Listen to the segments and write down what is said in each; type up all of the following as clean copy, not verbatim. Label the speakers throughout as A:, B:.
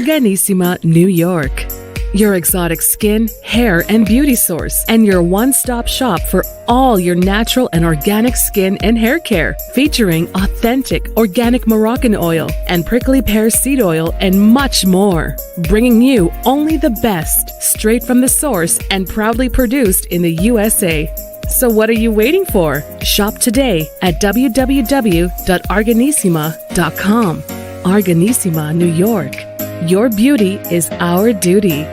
A: Organissima, New York. Your exotic skin, hair, and beauty source, and your one-stop shop for all your natural and organic skin and hair care, featuring authentic organic Moroccan oil and prickly pear seed oil and much more. Bringing you only the best, straight from the source and proudly produced in the USA. So what are you waiting for? Shop today at www.organissima.com. Organissima, New York. Your beauty is our duty.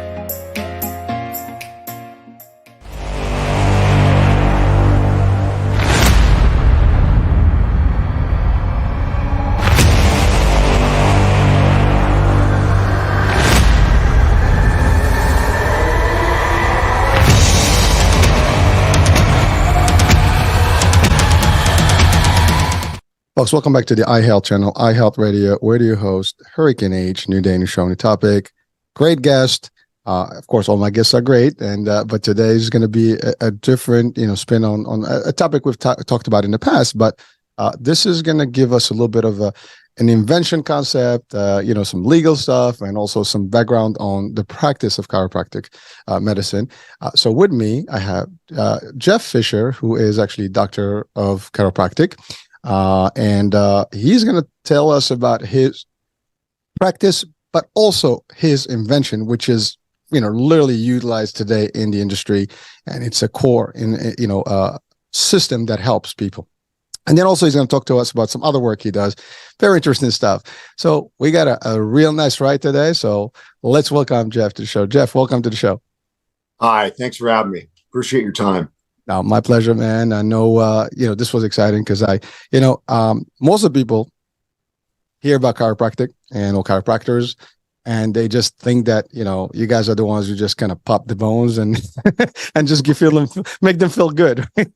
B: Folks, welcome back to the iHealth channel, iHealth Radio. We're your host, Hurricane H, new day, new show, new topic. Great guest. Of course, all my guests are great, and but today is going to be a different, spin on a topic we've talked about in the past. But this is going to give us a little bit of an invention concept, some legal stuff, and also some background on the practice of chiropractic medicine. So with me, I have Jeff Fisher, who is actually doctor of chiropractic. And he's going to tell us about his practice, but also his invention, which is, literally utilized today in the industry. And it's a core system that helps people. And then also he's going to talk to us about some other work he does. Very interesting stuff. So we got a real nice ride today. So let's welcome Jeff to the show. Jeff, welcome to the show.
C: Hi, thanks for having me. Appreciate your time.
B: No, my pleasure, man. I know, this was exciting because most of the people hear about chiropractic and chiropractors, and they just think that, you guys are the ones who just kind of pop the bones and and just make them feel good. I've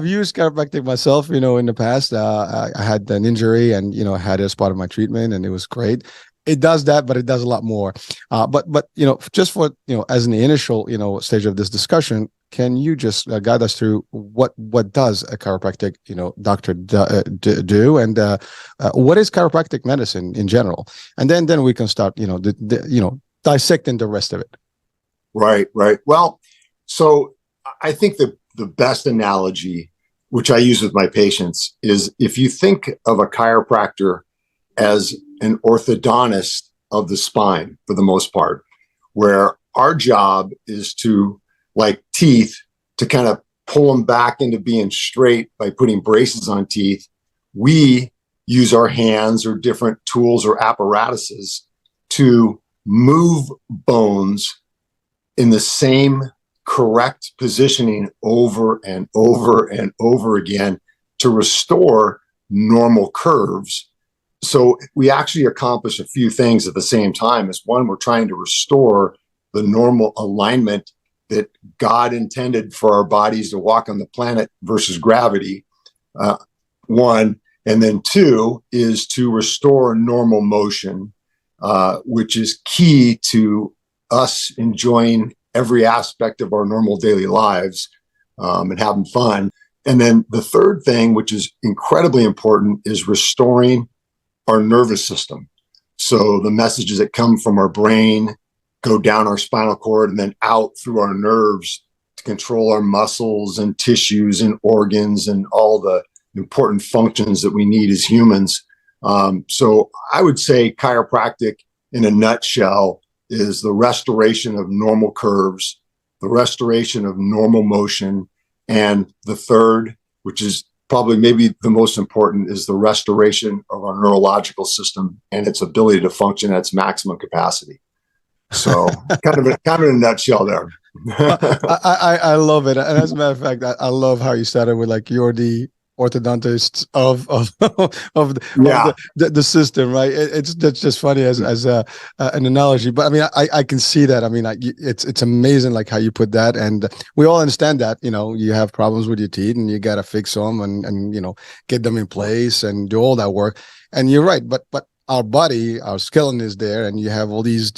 B: used chiropractic myself, in the past. I had an injury and, I had it as part of my treatment, and it was great. It does that, but it does a lot more. But just for as in the initial stage of this discussion, can you just guide us through what does a chiropractic doctor do, and what is chiropractic medicine in general, and then we can start dissecting the rest of it.
C: Right. Well, so I think the best analogy, which I use with my patients, is if you think of a chiropractor as an orthodontist of the spine, for the most part, where our job is to, like teeth, to kind of pull them back into being straight by putting braces on teeth. We use our hands or different tools or apparatuses to move bones in the same correct positioning over and over and over again to restore normal curves. So we actually accomplish a few things at the same time. As one, we're trying to restore the normal alignment that God intended for our bodies to walk on the planet versus gravity, one. And then two is to restore normal motion, which is key to us enjoying every aspect of our normal daily lives and having fun. And then the third thing, which is incredibly important, is restoring our nervous system. So the messages that come from our brain go down our spinal cord and then out through our nerves to control our muscles and tissues and organs and all the important functions that we need as humans. So I would say chiropractic in a nutshell is the restoration of normal curves, the restoration of normal motion, and the third, which is probably maybe the most important, is the restoration of our neurological system and its ability to function at its maximum capacity. So kind of in a nutshell there.
B: I love it. And as a matter of fact, I love how you started with you're the orthodontist of the system, right? That's just funny as an analogy, but I mean, I can see that. I mean, it's amazing how you put that, and we all understand that you have problems with your teeth and you got to fix them and get them in place and do all that work. And you're right, but our body, our skeleton is there, and you have all these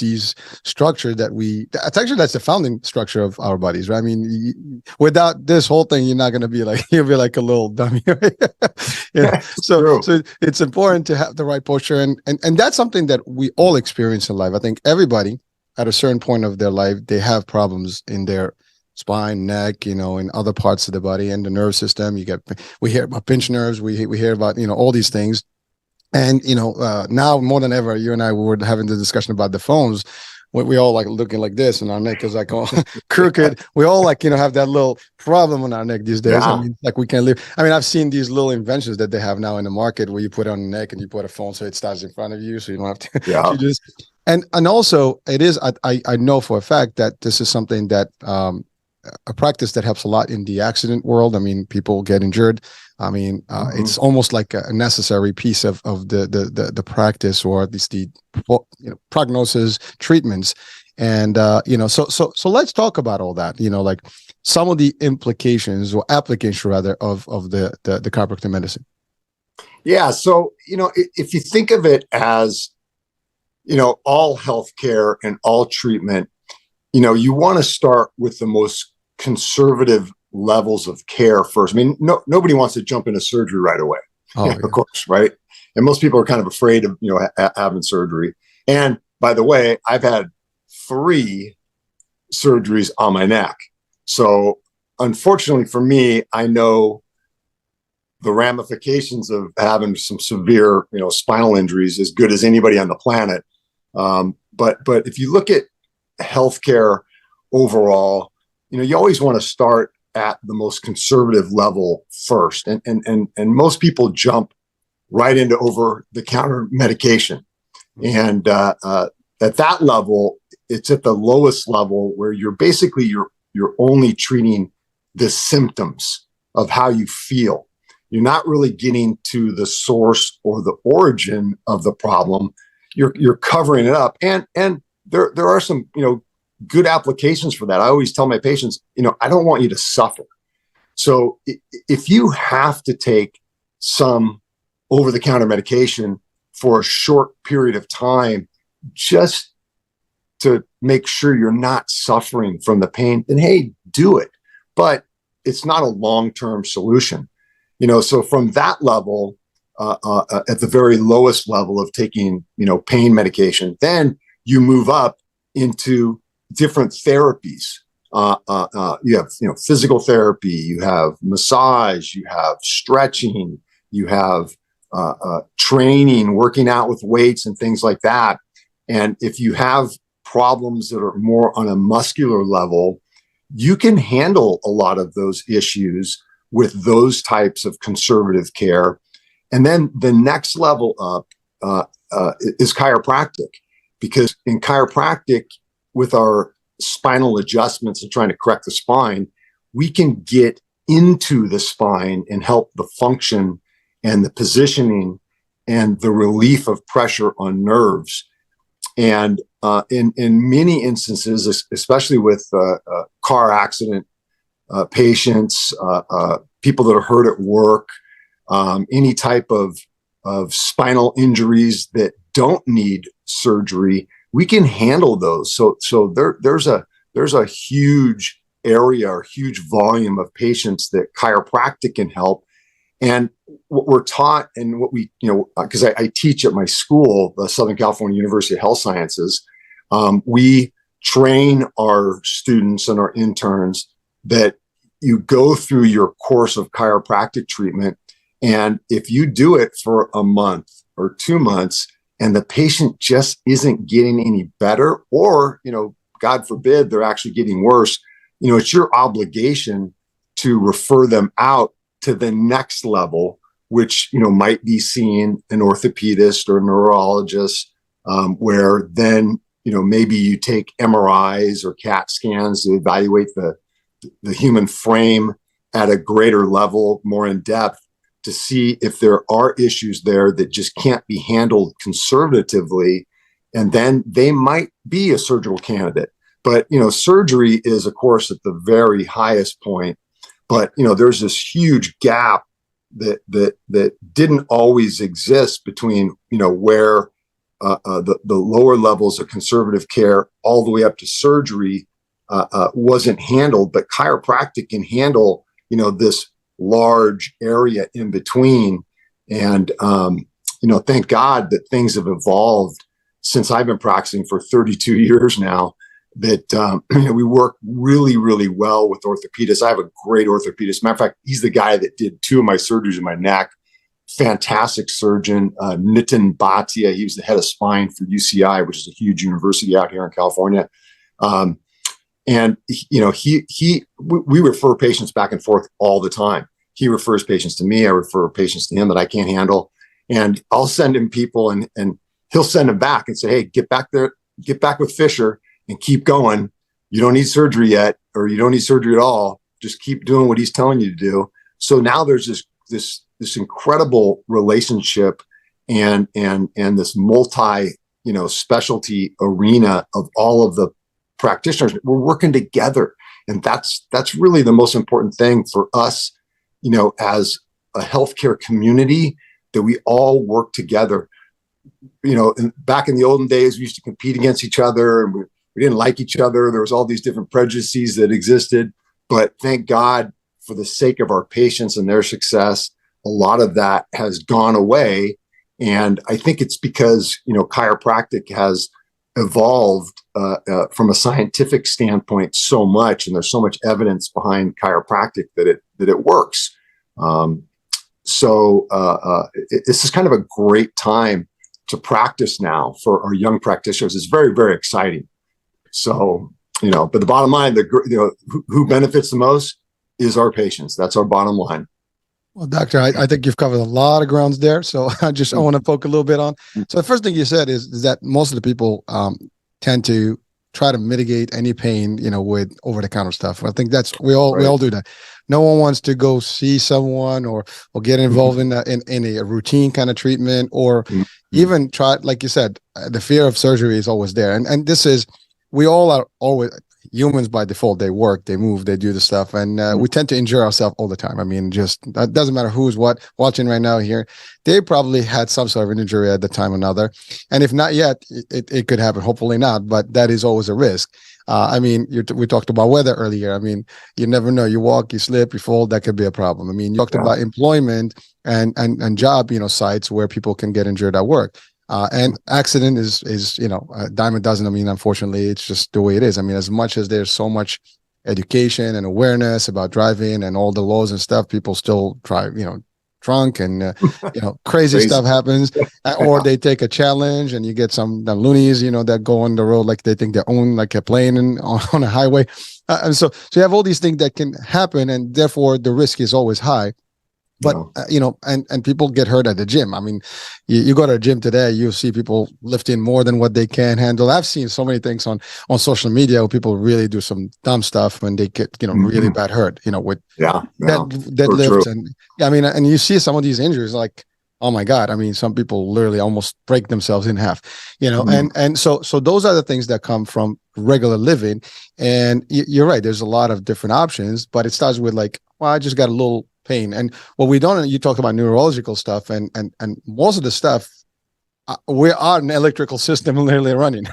B: structure that that's the founding structure of our bodies, right? I mean, without this whole thing, you're not going to be like, you'll be like a little dummy, right? So it's important to have the right posture, and that's something that we all experience in life. I think everybody at a certain point of their life, they have problems in their spine, neck, in other parts of the body and the nerve system. We hear about pinched nerves, we hear about, all these things. And, now more than ever, you and I were having the discussion about the phones. We all like looking like this, and our neck is like all crooked. We all like, have that little problem on our neck these days.
C: Yeah.
B: I mean, like we can't live. I mean, I've seen these little inventions that they have now in the market where you put it on the neck and you put a phone so it starts in front of you, so you don't have to.
C: Yeah.
B: You just, and also it is. I know for a fact that this is something that a practice that helps a lot in the accident world. I mean, people get injured. I mean, it's almost like a necessary piece of the practice, or at least the prognosis treatments. And so let's talk about all that. Like some of the implications or applications rather of the chiropractic medicine.
C: Yeah. So if you think of it as all healthcare and all treatment, you want to start with the most conservative levels of care first. I mean, nobody wants to jump into surgery right away, of course, right? And most people are kind of afraid of, having surgery. And by the way, I've had 3 surgeries on my neck. So unfortunately for me, I know the ramifications of having some severe, spinal injuries as good as anybody on the planet. But if you look at healthcare overall, you always want to start at the most conservative level first. And most people jump right into over-the-counter medication. And at that level, it's at the lowest level where you're only treating the symptoms of how you feel. You're not really getting to the source or the origin of the problem. You're covering it up. And there are some, good applications for that. I always tell my patients, I don't want you to suffer. So if you have to take some over-the-counter medication for a short period of time, just to make sure you're not suffering from the pain, then hey, do it. But it's not a long-term solution. So from that level, at the very lowest level of taking, pain medication, then you move up into different therapies. You have, physical therapy, you have massage, you have stretching, you have training, working out with weights and things like that. And if you have problems that are more on a muscular level, you can handle a lot of those issues with those types of conservative care. And then the next level up is chiropractic, because in chiropractic, with our spinal adjustments and trying to correct the spine, we can get into the spine and help the function and the positioning and the relief of pressure on nerves. And in many instances, especially with car accident patients, people that are hurt at work, any type of spinal injuries that don't need surgery, we can handle those. So there's a huge area or huge volume of patients that chiropractic can help. And what we're taught, and what we, because I teach at my school, the Southern California University of Health Sciences, we train our students and our interns that you go through your course of chiropractic treatment. And if you do it for a month or 2 months, and the patient just isn't getting any better, or, God forbid, they're actually getting worse, it's your obligation to refer them out to the next level, which, might be seeing an orthopedist or a neurologist, where then, maybe you take MRIs or CAT scans to evaluate the human frame at a greater level, more in depth, to see if there are issues there that just can't be handled conservatively. And then they might be a surgical candidate. But, surgery is, of course, at the very highest point. But, there's this huge gap that didn't always exist between, where the lower levels of conservative care all the way up to surgery wasn't handled, but chiropractic can handle, this large area in between. And, thank God that things have evolved since I've been practicing for 32 years now, that we work really, really well with orthopedists. I have a great orthopedist. Matter of fact, he's the guy that did 2 of my surgeries in my neck. Fantastic surgeon, Nitin Bhatia. He was the head of spine for UCI, which is a huge university out here in California. And we refer patients back and forth all the time. He refers patients to me. I refer patients to him that I can't handle. And I'll send him people and he'll send them back and say, hey, get back with Fisher and keep going. You don't need surgery yet, or you don't need surgery at all. Just keep doing what he's telling you to do. So now there's this incredible relationship and this multi, specialty arena of all of the practitioners. We're working together. And that's really the most important thing for us, as a healthcare community, that we all work together. Back in the olden days, we used to compete against each other, and we didn't like each other. There was all these different prejudices that existed, but thank God, for the sake of our patients and their success, a lot of that has gone away. And I think it's because, chiropractic has evolved from a scientific standpoint so much, and there's so much evidence behind chiropractic that it works. So this is kind of a great time to practice now for our young practitioners. It's very, very exciting. So, but the bottom line, who benefits the most is our patients. That's our bottom line.
B: Well, Doctor, I think you've covered a lot of grounds there. So I want to poke a little bit on. So the first thing you said is that most of the people tend to try to mitigate any pain, with over-the-counter stuff. I think we all do that. No one wants to go see someone or get involved in a routine kind of treatment, or even try, like you said, the fear of surgery is always there. And this is, we all are always humans by default. They work, they move, they do the stuff, and we tend to injure ourselves all the time. I mean, just it doesn't matter who's watching right now here. They probably had some sort of an injury at the time or another, and if not yet, it could happen. Hopefully not, but that is always a risk. We talked about weather earlier. I mean, you never know. You walk, you slip, you fall. That could be a problem. I mean, you talked about employment and job, sites where people can get injured at work. And accident is a dime a dozen. I mean, unfortunately, it's just the way it is. I mean, as much as there's so much education and awareness about driving and all the laws and stuff, people still drive, drunk, and crazy stuff happens. Or they take a challenge, and you get some loonies, that go on the road like they think they own like a plane on a highway. And so you have all these things that can happen, and therefore the risk is always high. But, and people get hurt at the gym. I mean, you go to a gym today, you see people lifting more than what they can handle. I've seen so many things on social media where people really do some dumb stuff when they get, really bad hurt, with deadlifts. And I mean, and you see some of these injuries, like, oh my God. I mean, some people literally almost break themselves in half, and so those are the things that come from regular living. And you're right. There's a lot of different options, but it starts with like, well, I just got a little pain. And what we don't, you talk about neurological stuff, and most of the stuff, we are an electrical system literally running.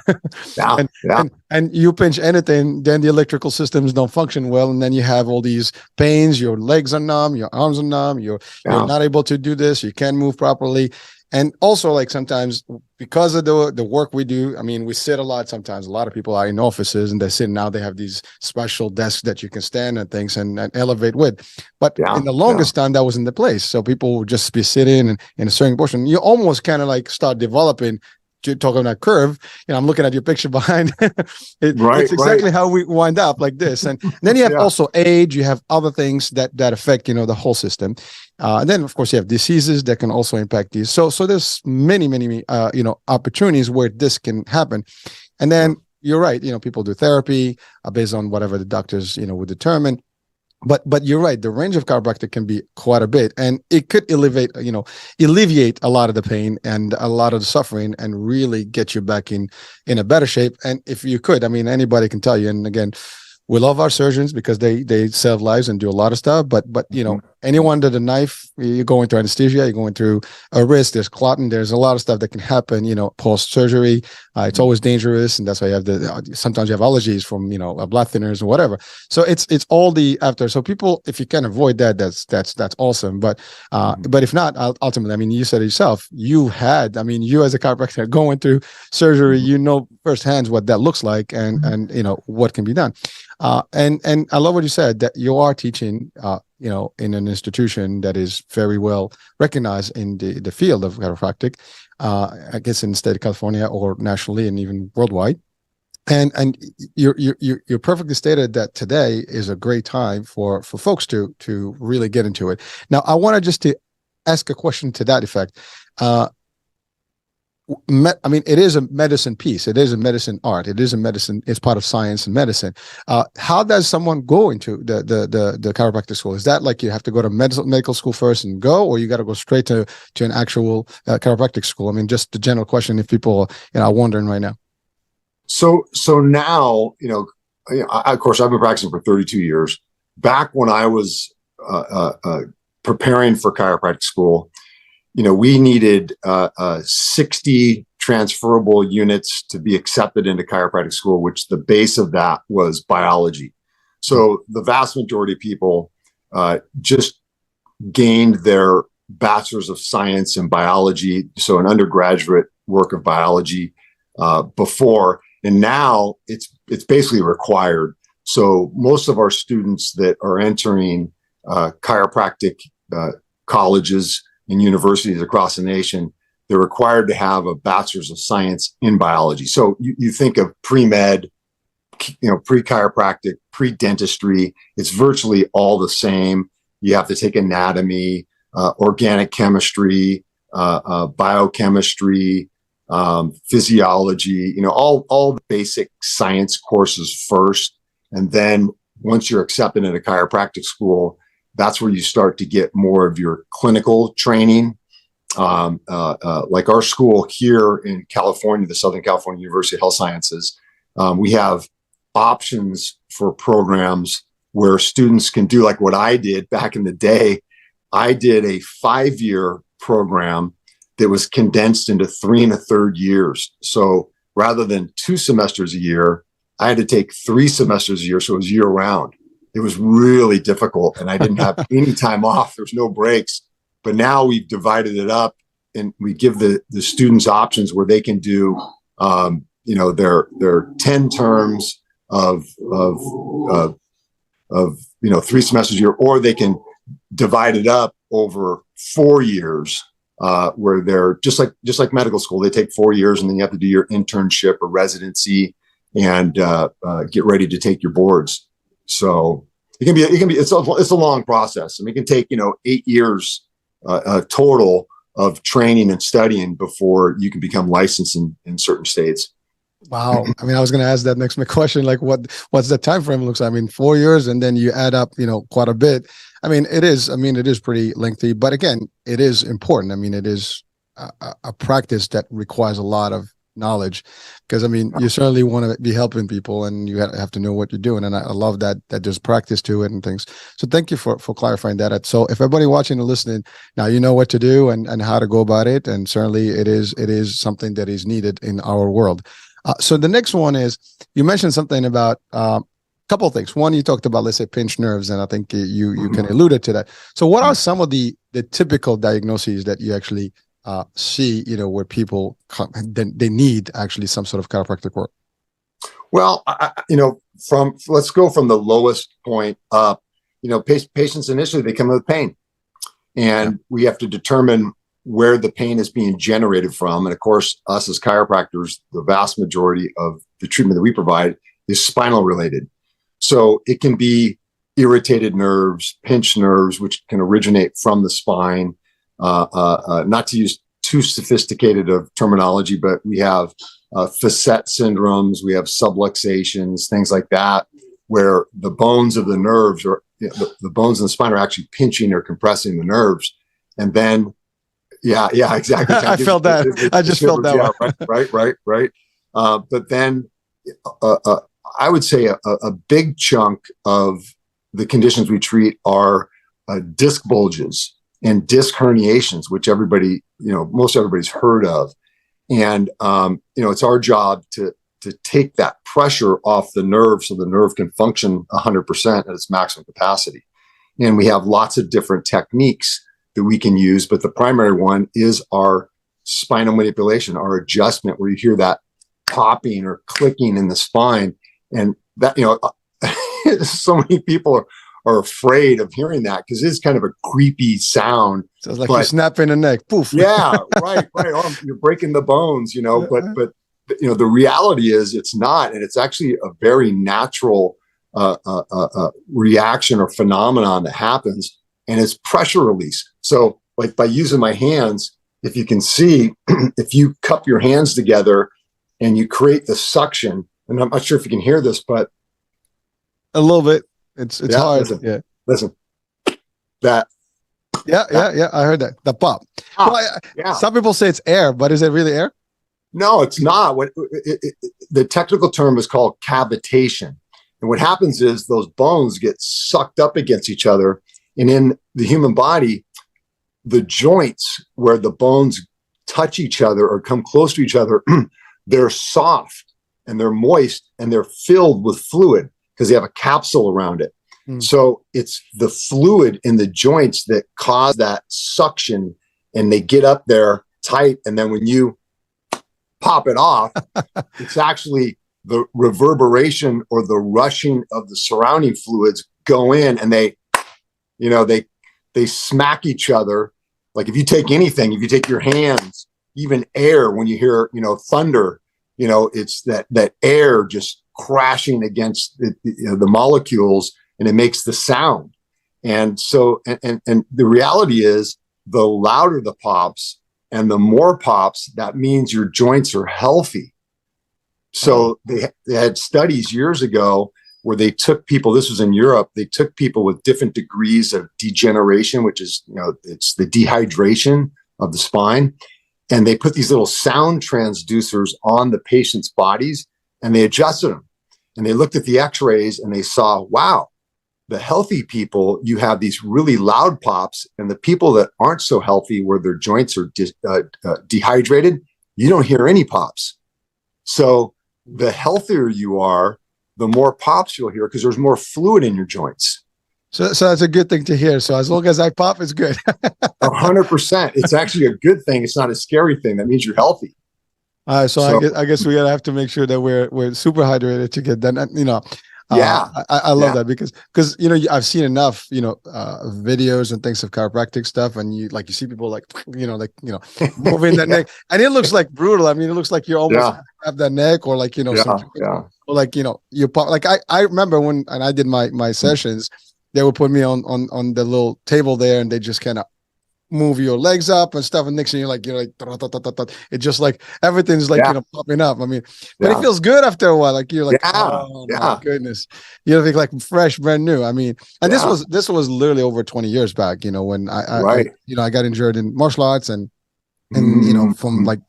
B: And you pinch anything, then the electrical systems don't function well, and then you have all these pains. Your legs are numb, your arms are numb, you're not able to do this, you can't move properly. And also, like, sometimes because of the work we do, I mean, we sit a lot. Sometimes a lot of people are in offices and they sit. Now they have these special desks that you can stand and things and elevate with. But in the longest time, that wasn't the place. So people would just be sitting in a certain portion. You almost kind of like start developing. You're talking about curve. I'm looking at your picture behind. It's exactly how we wind up like this. And then you have also age. You have other things that affect the whole system. And then of course you have diseases that can also impact these. So there's many opportunities where this can happen. And then you're right. People do therapy based on whatever the doctors would determine. But you're right. The range of chiropractic can be quite a bit, and it could alleviate a lot of the pain and a lot of the suffering, and really get you back in a better shape. And if you could, I mean, anybody can tell you. And again, we love our surgeons because they save lives and do a lot of stuff. But anyone that a knife, you're going through anesthesia, you're going through a wrist, there's clotting, there's a lot of stuff that can happen, post surgery. It's always dangerous, and that's why you have sometimes you have allergies from blood thinners or whatever. So it's all the after. So people, if you can avoid that, that's awesome. But if not, ultimately, I mean, you said it yourself, you as a chiropractor going through surgery, firsthand what that looks like, and what can be done. And I love what you said, that you are teaching, in an institution that is very well recognized in the field of chiropractic, I guess in the state of California or nationally and even worldwide. And you're perfectly stated that today is a great time for folks to really get into it. Now, I want to ask a question to that effect. It is a medicine piece. It is a medicine art. It is a medicine. It's part of science and medicine. How does someone go into the chiropractic school? Is that like you have to go to medical school first and go, or you got to go straight to an actual chiropractic school? I mean, just the general question, if people are wondering right now.
C: So now, of course, I've been practicing for 32 years. Back when I was preparing for chiropractic school, we needed 60 transferable units to be accepted into chiropractic school, which the base of that was biology. So the vast majority of people just gained their bachelor's of science in biology, so an undergraduate work of biology before, and now it's basically required. So most of our students that are entering chiropractic colleges and universities across the nation, they're required to have a bachelor's of science in biology. So you think of pre-med, pre-chiropractic, pre-dentistry, it's virtually all the same. You have to take anatomy, organic chemistry, biochemistry, physiology, all the basic science courses first. And then once you're accepted into chiropractic school, that's where you start to get more of your clinical training. Like our school here in California, the Southern California University of Health Sciences, we have options for programs where students can do like what I did back in the day. I did a 5-year program that was condensed into 3 1/3 years. So rather than 2 semesters a year, I had to take 3 semesters a year. So it was year round. It was really difficult, and I didn't have any time off. There's no breaks. But now we've divided it up, and we give the students options where they can do, their 10 terms of 3 semesters a year, or they can divide it up over 4 years, where they're just like medical school. They take 4 years, and then you have to do your internship or residency and get ready to take your boards. So it's a long process. I mean, it can take 8 years total of training and studying before you can become licensed in certain states.
B: Wow. I mean, I was going to ask that next question, like what's the time frame looks like? I mean, 4 years, and then you add up, quite a bit. I mean, it is pretty lengthy, but again, it is important. I mean, it is a practice that requires a lot of knowledge, because you certainly want to be helping people, and you have to know what you're doing. And I love that there's practice to it and things. So thank you for clarifying that. So if everybody watching and listening now, you know what to do and how to go about it. And certainly it is something that is needed in our world. So the next one is, you mentioned something about a couple of things. One, you talked about, let's say, pinched nerves, and I think you kind of alluded to that. So what are some of the typical diagnoses that you actually see, where people they need actually some sort of chiropractic work?
C: Well, let's go from the lowest point up. Patients initially, they come with pain, and we have to determine where the pain is being generated from. And of course, us as chiropractors, the vast majority of the treatment that we provide is spinal related. So it can be irritated nerves, pinched nerves, which can originate from the spine. Not to use too sophisticated of terminology, but we have facet syndromes, we have subluxations, things like that, where the bones of the nerves or the bones in the spine are actually pinching or compressing the nerves. And then, yeah, exactly.
B: I felt that. I just felt that.
C: Yeah, right. But then I would say a big chunk of the conditions we treat are disc bulges and disc herniations, which everybody, most everybody's heard of. And, it's our job to take that pressure off the nerve so the nerve can function 100% at its maximum capacity. And we have lots of different techniques that we can use, but the primary one is our spinal manipulation, our adjustment, where you hear that popping or clicking in the spine. And that, so many people are afraid of hearing that because it's kind of a creepy sound.
B: So it's like you're snapping a neck, poof.
C: Yeah, right. Oh, you're breaking the bones, but the reality is it's not, and it's actually a very natural reaction or phenomenon that happens, and it's pressure release. So like by using my hands, if you can see, if you cup your hands together and you create the suction, and I'm not sure if you can hear this, but
B: a little bit. It's hard.
C: Listen. That.
B: Yeah. I heard that. The pop. Some people say it's air, but is it really air?
C: No, it's not. The technical term is called cavitation. And what happens is those bones get sucked up against each other. And in the human body, the joints where the bones touch each other or come close to each other, they're soft and they're moist and they're filled with fluid because they have a capsule around it. So it's the fluid in the joints that cause that suction, and they get up there tight. And then when you pop it off, it's actually the reverberation or the rushing of the surrounding fluids go in, and they smack each other. Like if you take anything, if you take your hands, even air, when you hear, thunder, it's that air just crashing against the molecules, and it makes the sound. And so, and the reality is, the louder the pops and the more pops, that means your joints are healthy. So they had studies years ago where they took people, this was in Europe, they took people with different degrees of degeneration, which is, it's the dehydration of the spine. And they put these little sound transducers on the patient's bodies, and they adjusted them. And they looked at the x-rays and they saw, wow, the healthy people, you have these really loud pops, and the people that aren't so healthy, where their joints are dehydrated, you don't hear any pops. So the healthier you are, the more pops you'll hear because there's more fluid in your joints.
B: So that's a good thing to hear. So as long as I pop, it's good.
C: 100%. It's actually a good thing. It's not a scary thing. That means you're healthy.
B: So I guess we gotta have to make sure that we're super hydrated to get that. I love that because I've seen enough videos and things of chiropractic stuff, and you see people moving that neck, and it looks like brutal. I mean, it looks like you almost have that neck, or you pop. Like I remember when I did my sessions, they would put me on the little table there, and they just kind of move your legs up and stuff, and next thing you're like it's just like everything's popping up. I mean, but it feels good after a while. Like you're like, oh my goodness, you think like fresh, brand new. I mean, and this was literally over 20 years back. When I got injured in martial arts, and from like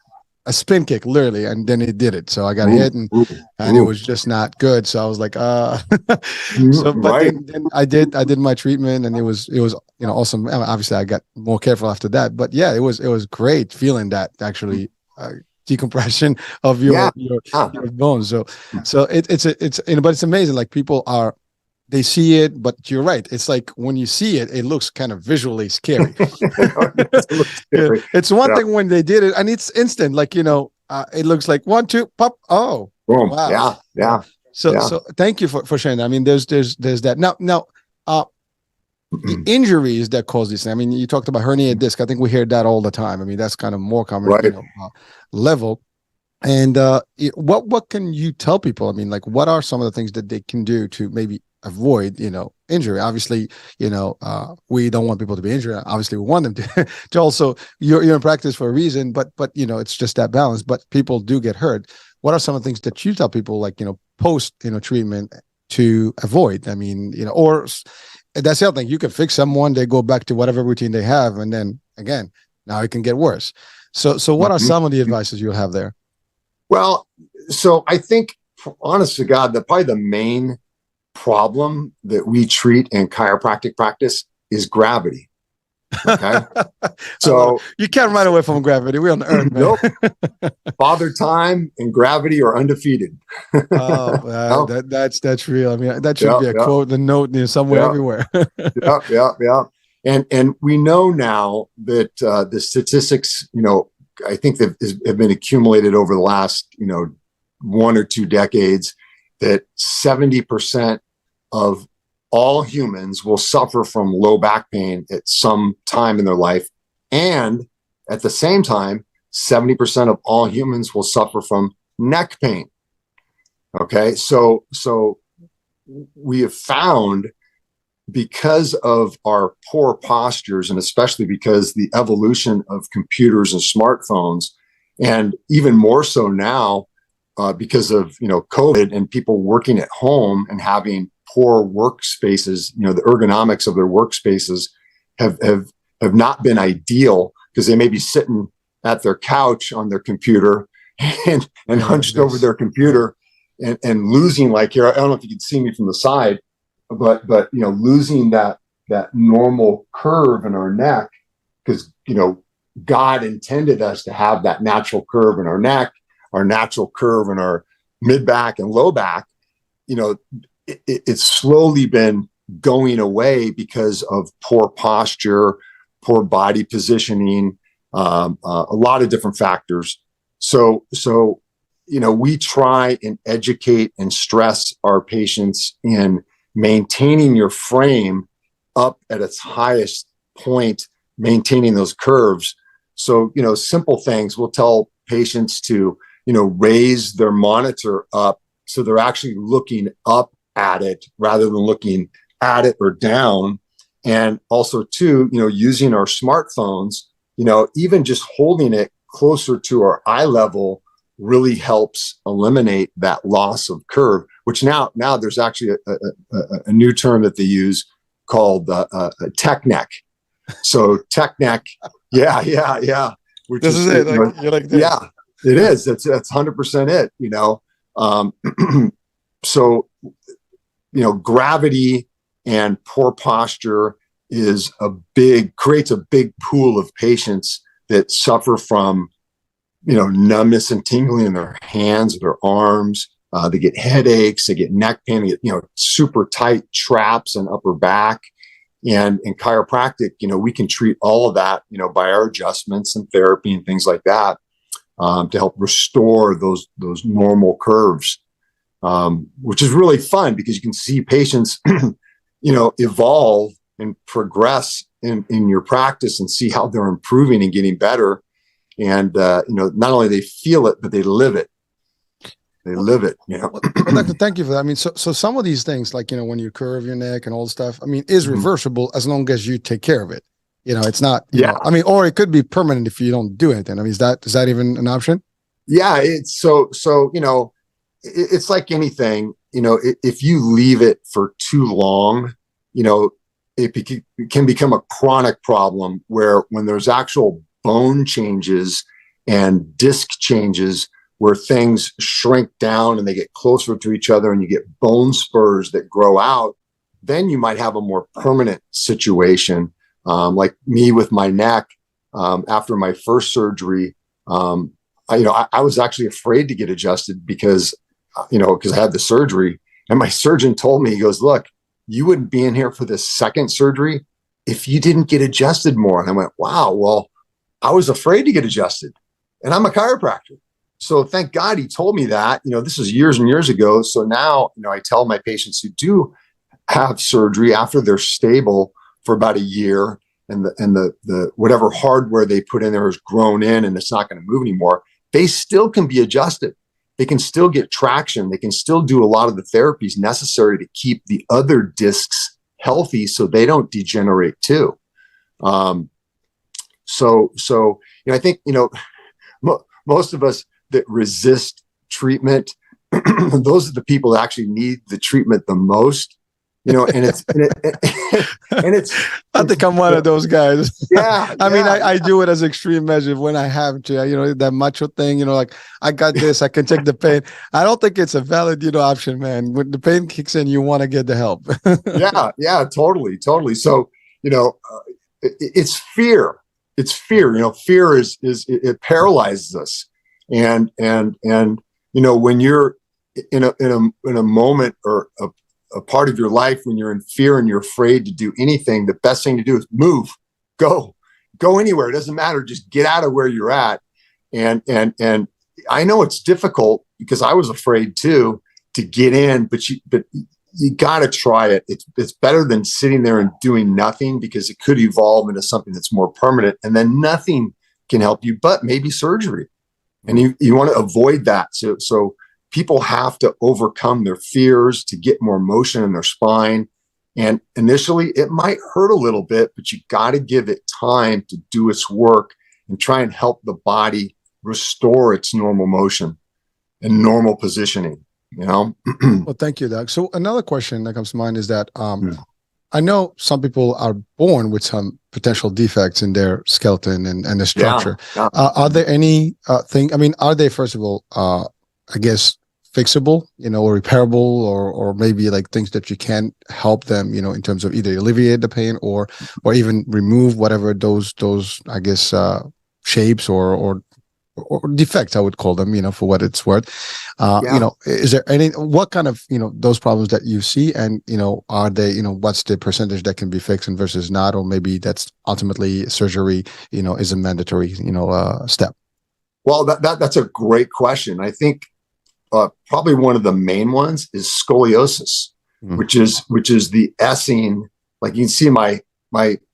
B: a spin kick, literally, and then it did it. So I got hit, and it was just not good. So I was like, then I did my treatment, and it was awesome. Obviously, I got more careful after that. But yeah, it was great feeling that actually decompression of your bones. So but it's amazing. Like people they see it, but you're right. It's like when you see it, it looks kind of visually scary. It's one thing when they did it and it's instant, it looks like 1, 2, pop. Oh,
C: boom.
B: Wow.
C: Yeah.
B: So thank you for sharing that. I mean, there's that. Now, the injuries that cause this. I mean, you talked about herniated disc. I think we hear that all the time. I mean, that's kind of more common level. And what can you tell people? I mean, like, what are some of the things that they can do to maybe avoid injury? Obviously, we don't want people to be injured. Obviously, we want them to also, you're in practice for a reason, but it's just that balance. But people do get hurt. What are some of the things that you tell people, like post treatment, to avoid? I mean, or that's the other thing. You can fix someone, they go back to whatever routine they have, and then again, now it can get worse. So what are some of the advices you'll have there?
C: Well, so I think, honest to God, probably the main problem that we treat in chiropractic practice is gravity. Okay. So
B: you can't run away from gravity. We're on Earth, man.
C: Nope. Father Time and gravity are undefeated.
B: That's real. I mean, that should be a quote, the note somewhere, everywhere.
C: Yeah. And we know now that the statistics, I think that have been accumulated over the last, 1 or 2 decades, that 70% of all humans will suffer from low back pain at some time in their life. And at the same time, 70% of all humans will suffer from neck pain. Okay. So we have found, because of our poor postures, and especially because the evolution of computers and smartphones, and even more so now, because of, COVID and people working at home and having poor workspaces, the ergonomics of their workspaces have not been ideal, because they may be sitting at their couch on their computer and hunched over their computer and losing, like here, I don't know if you can see me from the side, but losing that normal curve in our neck, because, God intended us to have that natural curve in our neck, our natural curve in our mid back and low back. It's slowly been going away because of poor posture, poor body positioning, a lot of different factors. So, we try and educate and stress our patients in maintaining your frame up at its highest point, maintaining those curves. So, simple things. We'll tell patients to, raise their monitor up so they're actually looking up at it rather than looking at it or down. And also too, using our smartphones, even just holding it closer to our eye level really helps eliminate that loss of curve, which now there's actually a new term that they use called tech neck. So tech neck. Yeah. Which
B: this is it. You're like this.
C: Yeah, it is. That's 100% it, So, gravity and poor posture creates a big pool of patients that suffer from, numbness and tingling in their hands or their arms. They get headaches, they get neck pain, they get, super tight traps and upper back. And in chiropractic, we can treat all of that, by our adjustments and therapy and things like that, to help restore those normal curves. Which is really fun, because you can see patients, evolve and progress in your practice and see how they're improving and getting better. And, not only they feel it, but they live it. They live it,
B: Well, Doctor, thank you for that. I mean, so some of these things, like, when you curve your neck and all the stuff, I mean, is reversible as long as you take care of it. It's not, or it could be permanent if you don't do anything. I mean, is that even an option?
C: Yeah. It's so, it's like anything, if you leave it for too long, it can become a chronic problem, where when there's actual bone changes and disc changes, where things shrink down and they get closer to each other and you get bone spurs that grow out, then you might have a more permanent situation. Like me with my neck, after my first surgery, I was actually afraid to get adjusted because I had the surgery, and my surgeon told me, he goes, "Look, you wouldn't be in here for this second surgery if you didn't get adjusted more." And I went, wow, well, I was afraid to get adjusted, and I'm a chiropractor. So thank God he told me that. This is years and years ago. So now, I tell my patients who do have surgery after they're stable for about a year, and the whatever hardware they put in there has grown in and it's not going to move anymore, they still can be adjusted. They can still get traction. They can still do a lot of the therapies necessary to keep the other discs healthy so they don't degenerate too. So I think, most of us that resist treatment, those are the people that actually need the treatment the most. And it's
B: I think I'm one of those guys.
C: Yeah.
B: I mean, I do it as extreme measure when I have to, that macho thing, like, I got this, I can take the pain. I don't think it's a valid, option, man. When the pain kicks in, you want to get the help.
C: Yeah, totally. So, it's fear. It's fear. Fear is it paralyzes us. And when you're in a moment or a part of your life when you're in fear and you're afraid to do anything, the best thing to do is move, go anywhere. It doesn't matter. Just get out of where you're at. And I know it's difficult because I was afraid too to get in, but you got to try it. It's better than sitting there and doing nothing, because it could evolve into something that's more permanent, and then nothing can help you but maybe surgery. And you want to avoid that. So people have to overcome their fears to get more motion in their spine. And initially it might hurt a little bit, but you got to give it time to do its work and try and help the body restore its normal motion and normal positioning,
B: Well, thank you, Doug. So another question that comes to mind is that I know some people are born with some potential defects in their skeleton and the structure.
C: Yeah.
B: Are there any are they, first of all, I guess, fixable, or repairable, or maybe like things that you can help them, in terms of either alleviate the pain or even remove whatever those I guess shapes or defects, I would call them, for what it's worth. Is there what kind of, those problems that you see, and, are they, what's the percentage that can be fixed and versus not, or maybe that's ultimately surgery, is a mandatory, step?
C: Well, that's a great question. I think probably one of the main ones is scoliosis, which is the S-ing. Like you can see my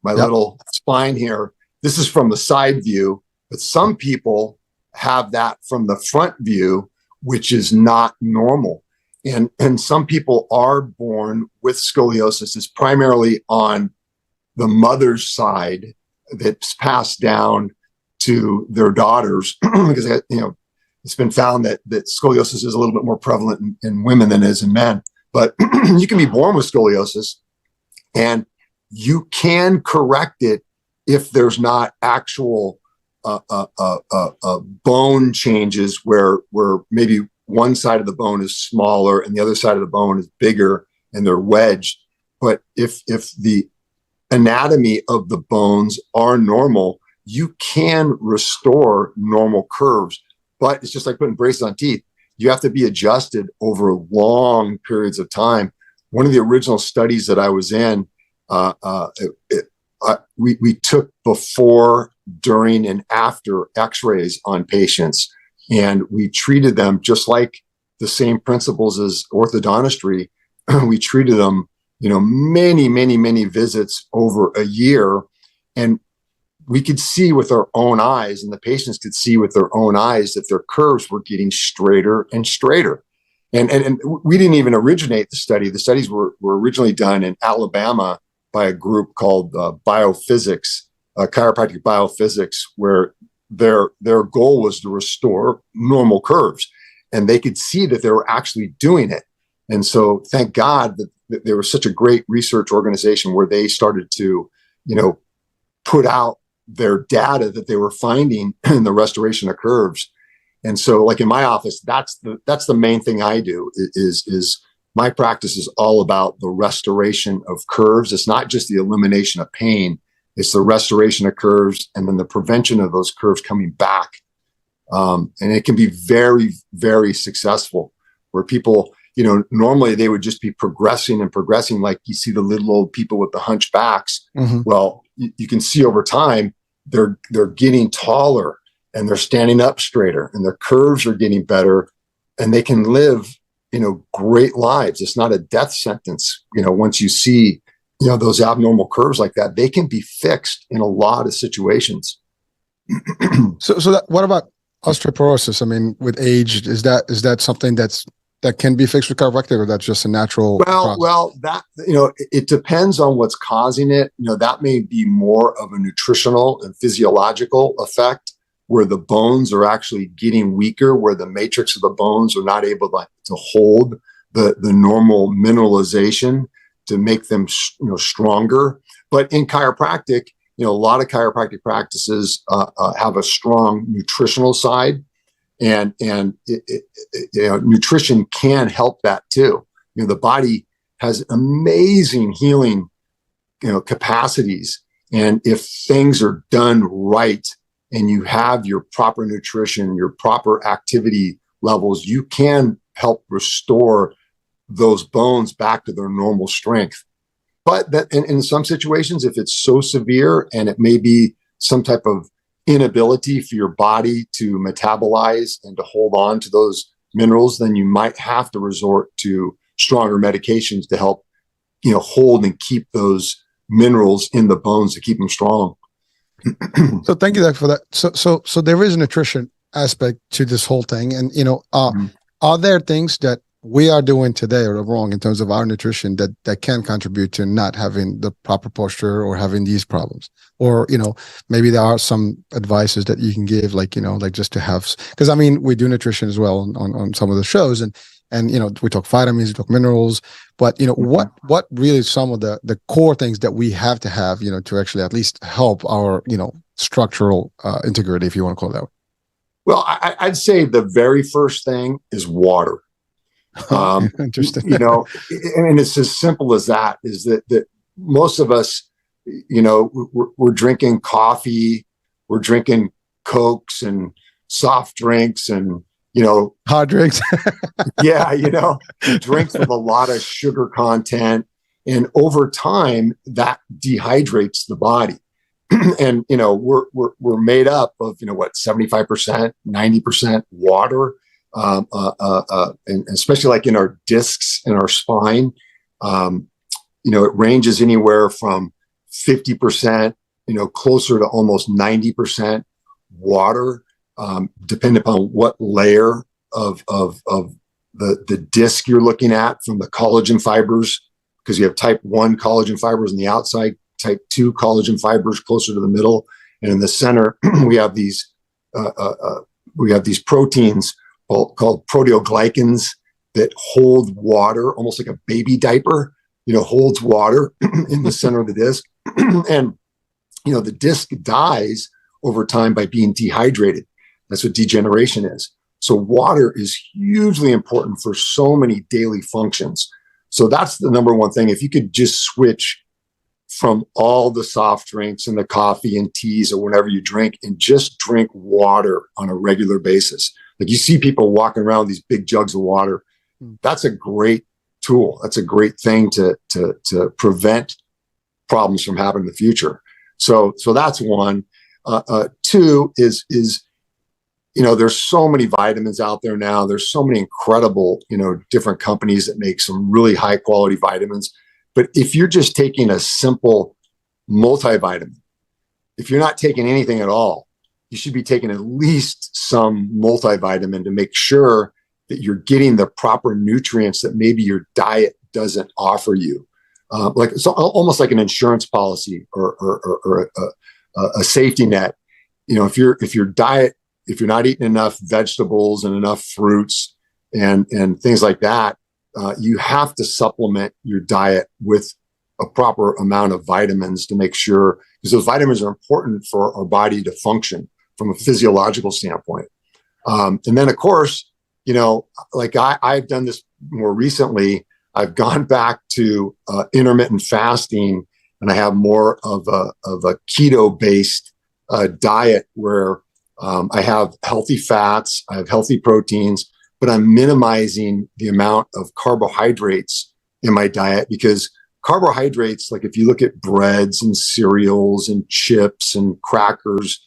C: little spine here. This is from the side view, but some people have that from the front view, which is not normal. And some people are born with scoliosis. It's primarily on the mother's side that's passed down to their daughters, because it's been found that scoliosis is a little bit more prevalent in women than it is in men. But you can be born with scoliosis, and you can correct it if there's not actual bone changes where maybe one side of the bone is smaller and the other side of the bone is bigger and they're wedged. But if the anatomy of the bones are normal, you can restore normal curves. But it's just like putting braces on teeth. You have to be adjusted over long periods of time. One of the original studies that I was in, we took before, during, and after x-rays on patients, and we treated them just like the same principles as orthodontistry. We treated them, many visits over a year, and we could see with our own eyes, and the patients could see with their own eyes, that their curves were getting straighter and straighter. And we didn't even originate the study. The studies were originally done in Alabama by a group called Biophysics, Chiropractic Biophysics, where their goal was to restore normal curves. And they could see that they were actually doing it. And so thank God that there was such a great research organization where they started to, put out their data that they were finding in the restoration of curves. And so, like in my office, that's the main thing I do is my practice is all about the restoration of curves. It's not just the elimination of pain. It's the restoration of curves and then the prevention of those curves coming back. And it can be very, very successful, where people, normally they would just be progressing and progressing. Like you see the little old people with the hunchbacks. Mm-hmm. Well, you can see over time, they're getting taller and they're standing up straighter and their curves are getting better, and they can live, great lives. It's not a death sentence. Once you see, those abnormal curves like that, they can be fixed in a lot of situations.
B: So what about osteoporosis? I mean, with age, is that something that can be fixed with chiropractic, or that's just a natural process?
C: Well, that, it depends on what's causing it. That may be more of a nutritional and physiological effect, where the bones are actually getting weaker, where the matrix of the bones are not able to hold the normal mineralization to make them, stronger. But in chiropractic, a lot of chiropractic practices have a strong nutritional side. And nutrition can help that too. The body has amazing healing capacities. And if things are done right and you have your proper nutrition, your proper activity levels, you can help restore those bones back to their normal strength. But that in some situations, if it's so severe and it may be some type of inability for your body to metabolize and to hold on to those minerals, then you might have to resort to stronger medications to help, hold and keep those minerals in the bones to keep them strong.
B: So thank you, Doc, for that. So there is a nutrition aspect to this whole thing. And, are there things that we are doing today or wrong in terms of our nutrition that can contribute to not having the proper posture or having these problems? Or, maybe there are some advices that you can give, like just to have, because we do nutrition as well on some of the shows, and we talk vitamins, we talk minerals, but what really some of the core things that we have to have, to actually at least help our, structural integrity, if you want to call it that way.
C: Well, I'd say the very first thing is water.
B: Interesting.
C: And it's as simple as that, is that most of us, we're drinking coffee, we're drinking Cokes and soft drinks and,
B: hard drinks.
C: drinks with a lot of sugar content. And over time that dehydrates the body. And, we're made up of, 75%, 90% water. And especially like in our discs in our spine, it ranges anywhere from 50%, closer to almost 90% water, depending upon what layer of the disc you're looking at, from the collagen fibers, because you have type 1 collagen fibers on the outside, type 2 collagen fibers closer to the middle, and in the center we have these proteins called proteoglycans that hold water, almost like a baby diaper, holds water in the center of the disc. And, the disc dies over time by being dehydrated. That's what degeneration is. So water is hugely important for so many daily functions. So that's the number one thing. If you could just switch from all the soft drinks and the coffee and teas or whatever you drink, and just drink water on a regular basis. Like, you see people walking around with these big jugs of water. That's a great tool. That's a great thing to prevent problems from happening in the future. So that's one. Two is there's so many vitamins out there now. There's so many incredible, different companies that make some really high quality vitamins. But if you're just taking a simple multivitamin, if you're not taking anything at all, you should be taking at least some multivitamin to make sure that you're getting the proper nutrients that maybe your diet doesn't offer you. Like, it's almost like an insurance policy or a safety net. If your diet, if you're not eating enough vegetables and enough fruits and things like that, you have to supplement your diet with a proper amount of vitamins to make sure, because those vitamins are important for our body to function from a physiological standpoint. And then, of course, like I've done this more recently. I've gone back to intermittent fasting, and I have more of a keto-based diet where I have healthy fats, I have healthy proteins, but I'm minimizing the amount of carbohydrates in my diet, because carbohydrates, like if you look at breads and cereals and chips and crackers,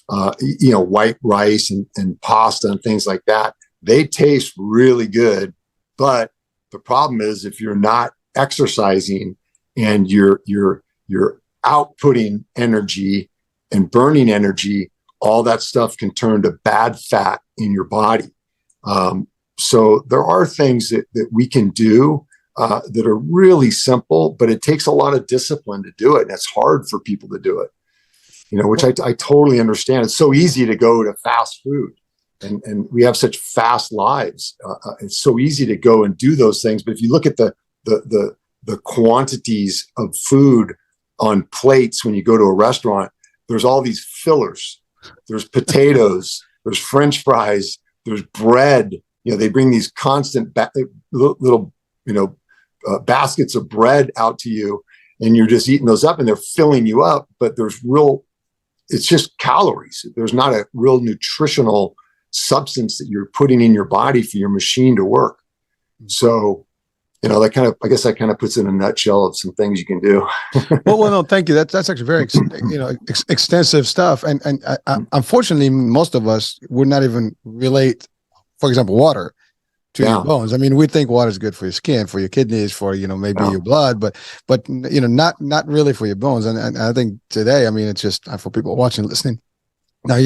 C: white rice and pasta and things like that, they taste really good. But the problem is, if you're not exercising and you're outputting energy and burning energy, all that stuff can turn to bad fat in your body. So there are things that we can do that are really simple, but it takes a lot of discipline to do it. And it's hard for people to do it, which I totally understand. It's so easy to go to fast food, and we have such fast lives. It's so easy to go and do those things. But if you look at the quantities of food on plates when you go to a restaurant, there's all these fillers. There's potatoes, there's French fries, there's bread. They bring these constant little baskets of bread out to you. and you're just eating those up and they're filling you up, but it's just calories. There's not a real nutritional substance that you're putting in your body for your machine to work. So, I guess that kind of puts in a nutshell of some things you can do.
B: well, no, thank you. That's actually very, extensive stuff. And unfortunately, most of us would not even relate, for example, water to your bones. I mean, we think water is good for your skin, for your kidneys, for, maybe your blood, but not really for your bones. And I think today, I mean, it's just for people watching, listening. Now,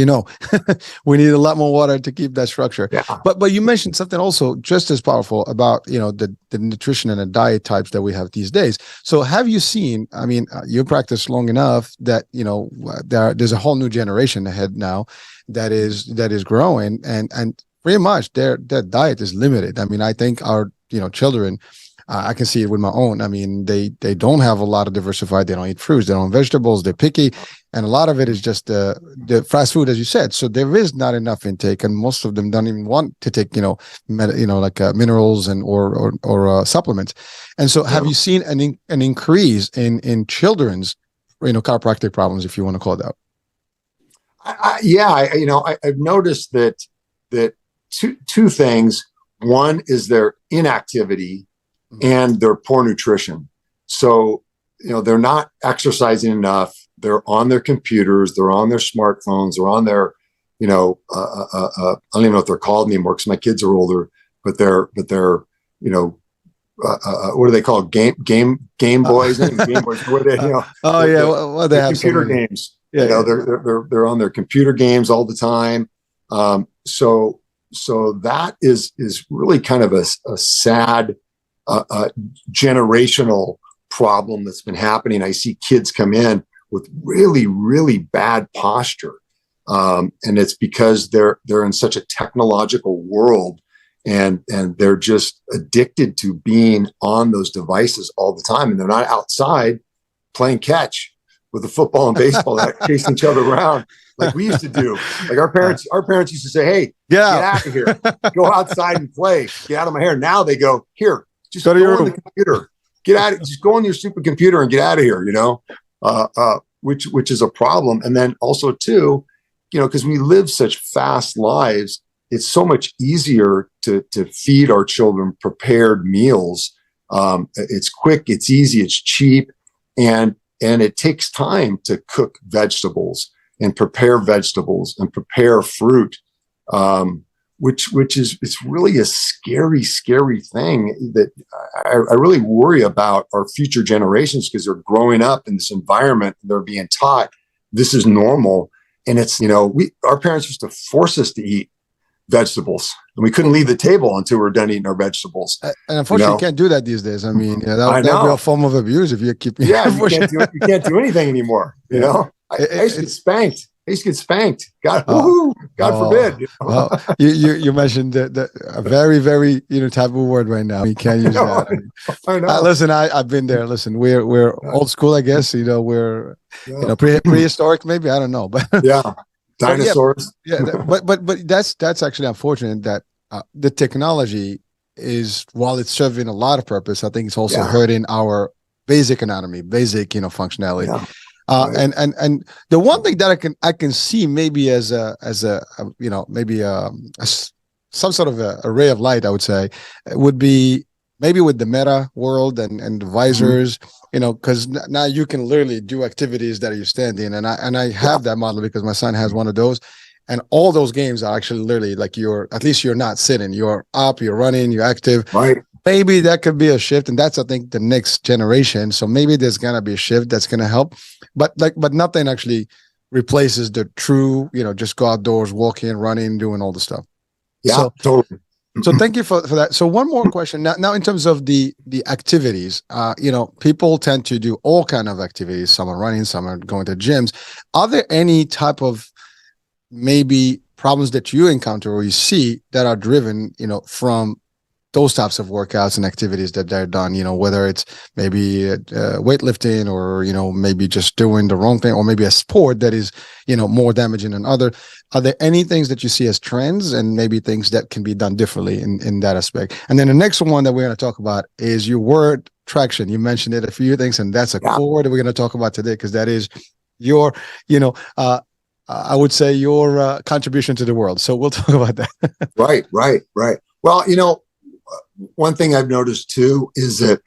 B: we need a lot more water to keep that structure. Yeah. But you mentioned something also just as powerful about, the nutrition and the diet types that we have these days. So have you seen, I mean, you practice long enough that, there's a whole new generation ahead now that is growing and pretty much their diet is limited. I mean, I think our, children, I can see it with my own. I mean, they don't have a lot of diversified. They don't eat fruits. They don't eat vegetables. They're picky. And a lot of it is just the fast food, as you said. So there is not enough intake, and most of them don't even want to take, minerals and or supplements. And so, have you seen an increase in children's, chiropractic problems, if you want to call it that?
C: I've noticed that two things. One is their inactivity and their poor nutrition. So, they're not exercising enough. They're on their computers, they're on their smartphones, they're on their, I don't even know what they're called anymore because my kids are older, but they're, what do they call Game Boys? Game Boys. What are they,
B: well, they have
C: computer games. Yeah, they're on their computer games all the time. So that is really kind of a sad generational problem that's been happening. I see kids come in with really, really bad posture. And it's because they're in such a technological world and they're just addicted to being on those devices all the time. And they're not outside playing catch with the football and baseball, chasing each other around like we used to do. Like our parents used to say, hey, get out of here, go outside and play, get out of my hair. Now they go, here, just go on the computer, get out of, just go on your stupid computer and get out of here, which is a problem. And then also too, because we live such fast lives, it's so much easier to feed our children prepared meals. It's quick, it's easy, it's cheap, and it takes time to cook vegetables and prepare fruit, which is, it's really a scary, scary thing that I really worry about our future generations, because they're growing up in this environment. They're being taught this is normal. And it's, our parents used to force us to eat vegetables, and we couldn't leave the table until we were done eating our vegetables.
B: And unfortunately, you can't do that these days. I mean, that would be a form of abuse if you keep.
C: Yeah, you can't do anything anymore. I used to get spanked. God forbid.
B: Well, you mentioned a very, very taboo word right now. You can't use that.
C: I know.
B: Listen, I've been there. Listen, we're old school, I guess. We're prehistoric, maybe. I don't know, but
C: yeah, dinosaurs.
B: But that's actually unfortunate that the technology is, while it's serving a lot of purpose, I think it's also hurting our basic anatomy, basic functionality. Yeah. And the one thing that I can see maybe as maybe some sort of a ray of light, I would say, would be maybe with the Meta world and the visors, because now you can literally do activities that you're standing, and I have that model because my son has one of those, and all those games are actually literally like at least you're not sitting, you're up, you're running, you're active.
C: Right.
B: Maybe that could be a shift, and that's, I think, the next generation. So maybe there's gonna be a shift that's gonna help, but nothing actually replaces the true, just go outdoors, walking, running, doing all the stuff.
C: Yeah,
B: so,
C: totally.
B: So thank you for that. So one more question now in terms of the activities, people tend to do all kind of activities. Some are running, some are going to gyms. Are there any type of maybe problems that you encounter or you see that are driven, from those types of workouts and activities that they're done, whether it's maybe weightlifting or, maybe just doing the wrong thing, or maybe a sport that is, more damaging than other. Are there any things that you see as trends and maybe things that can be done differently in that aspect? And then the next one that we're going to talk about is your word traction. You mentioned it a few things, and that's a core that we're going to talk about today, because that is your, I would say your contribution to the world. So we'll talk about that.
C: Right. Well, one thing I've noticed too is that,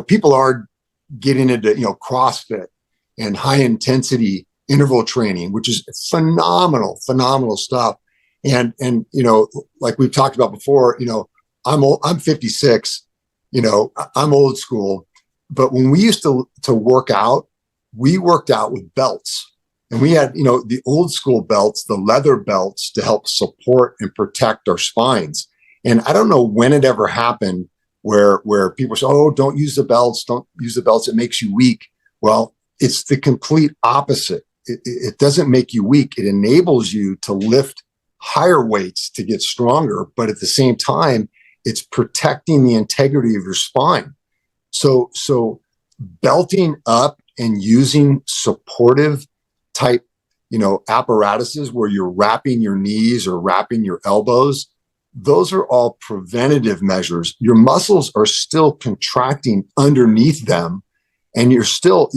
C: people are getting into, CrossFit and high intensity interval training, which is phenomenal stuff. And, like we've talked about before, I'm 56, I'm old school, but when we used to work out, we worked out with belts. And we had, the old school belts, the leather belts, to help support and protect our spines. And I don't know when it ever happened where people say, oh, don't use the belts. It makes you weak. Well, it's the complete opposite. It doesn't make you weak. It enables you to lift higher weights to get stronger. But at the same time, it's protecting the integrity of your spine. So belting up and using supportive type, apparatuses where you're wrapping your knees or wrapping your elbows, those are all preventative measures. Your muscles are still contracting underneath them, and you're still,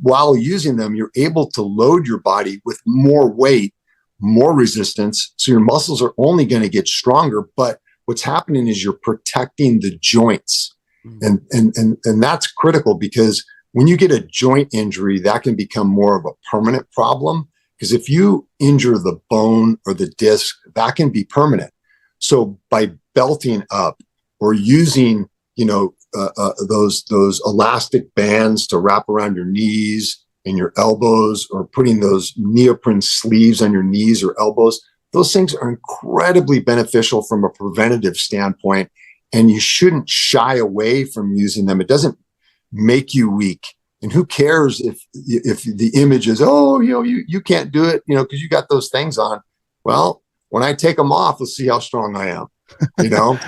C: while using them, you're able to load your body with more weight, more resistance. So your muscles are only going to get stronger. But what's happening is you're protecting the joints. And that's critical, because when you get a joint injury, that can become more of a permanent problem. Because if you injure the bone or the disc, that can be permanent. So by belting up or using, those elastic bands to wrap around your knees and your elbows, or putting those neoprene sleeves on your knees or elbows, those things are incredibly beneficial from a preventative standpoint. And you shouldn't shy away from using them. It doesn't make you weak. And who cares if the image is, oh, you can't do it, because you got those things on. Well, when I take them off, let's see how strong I am,
B: Well,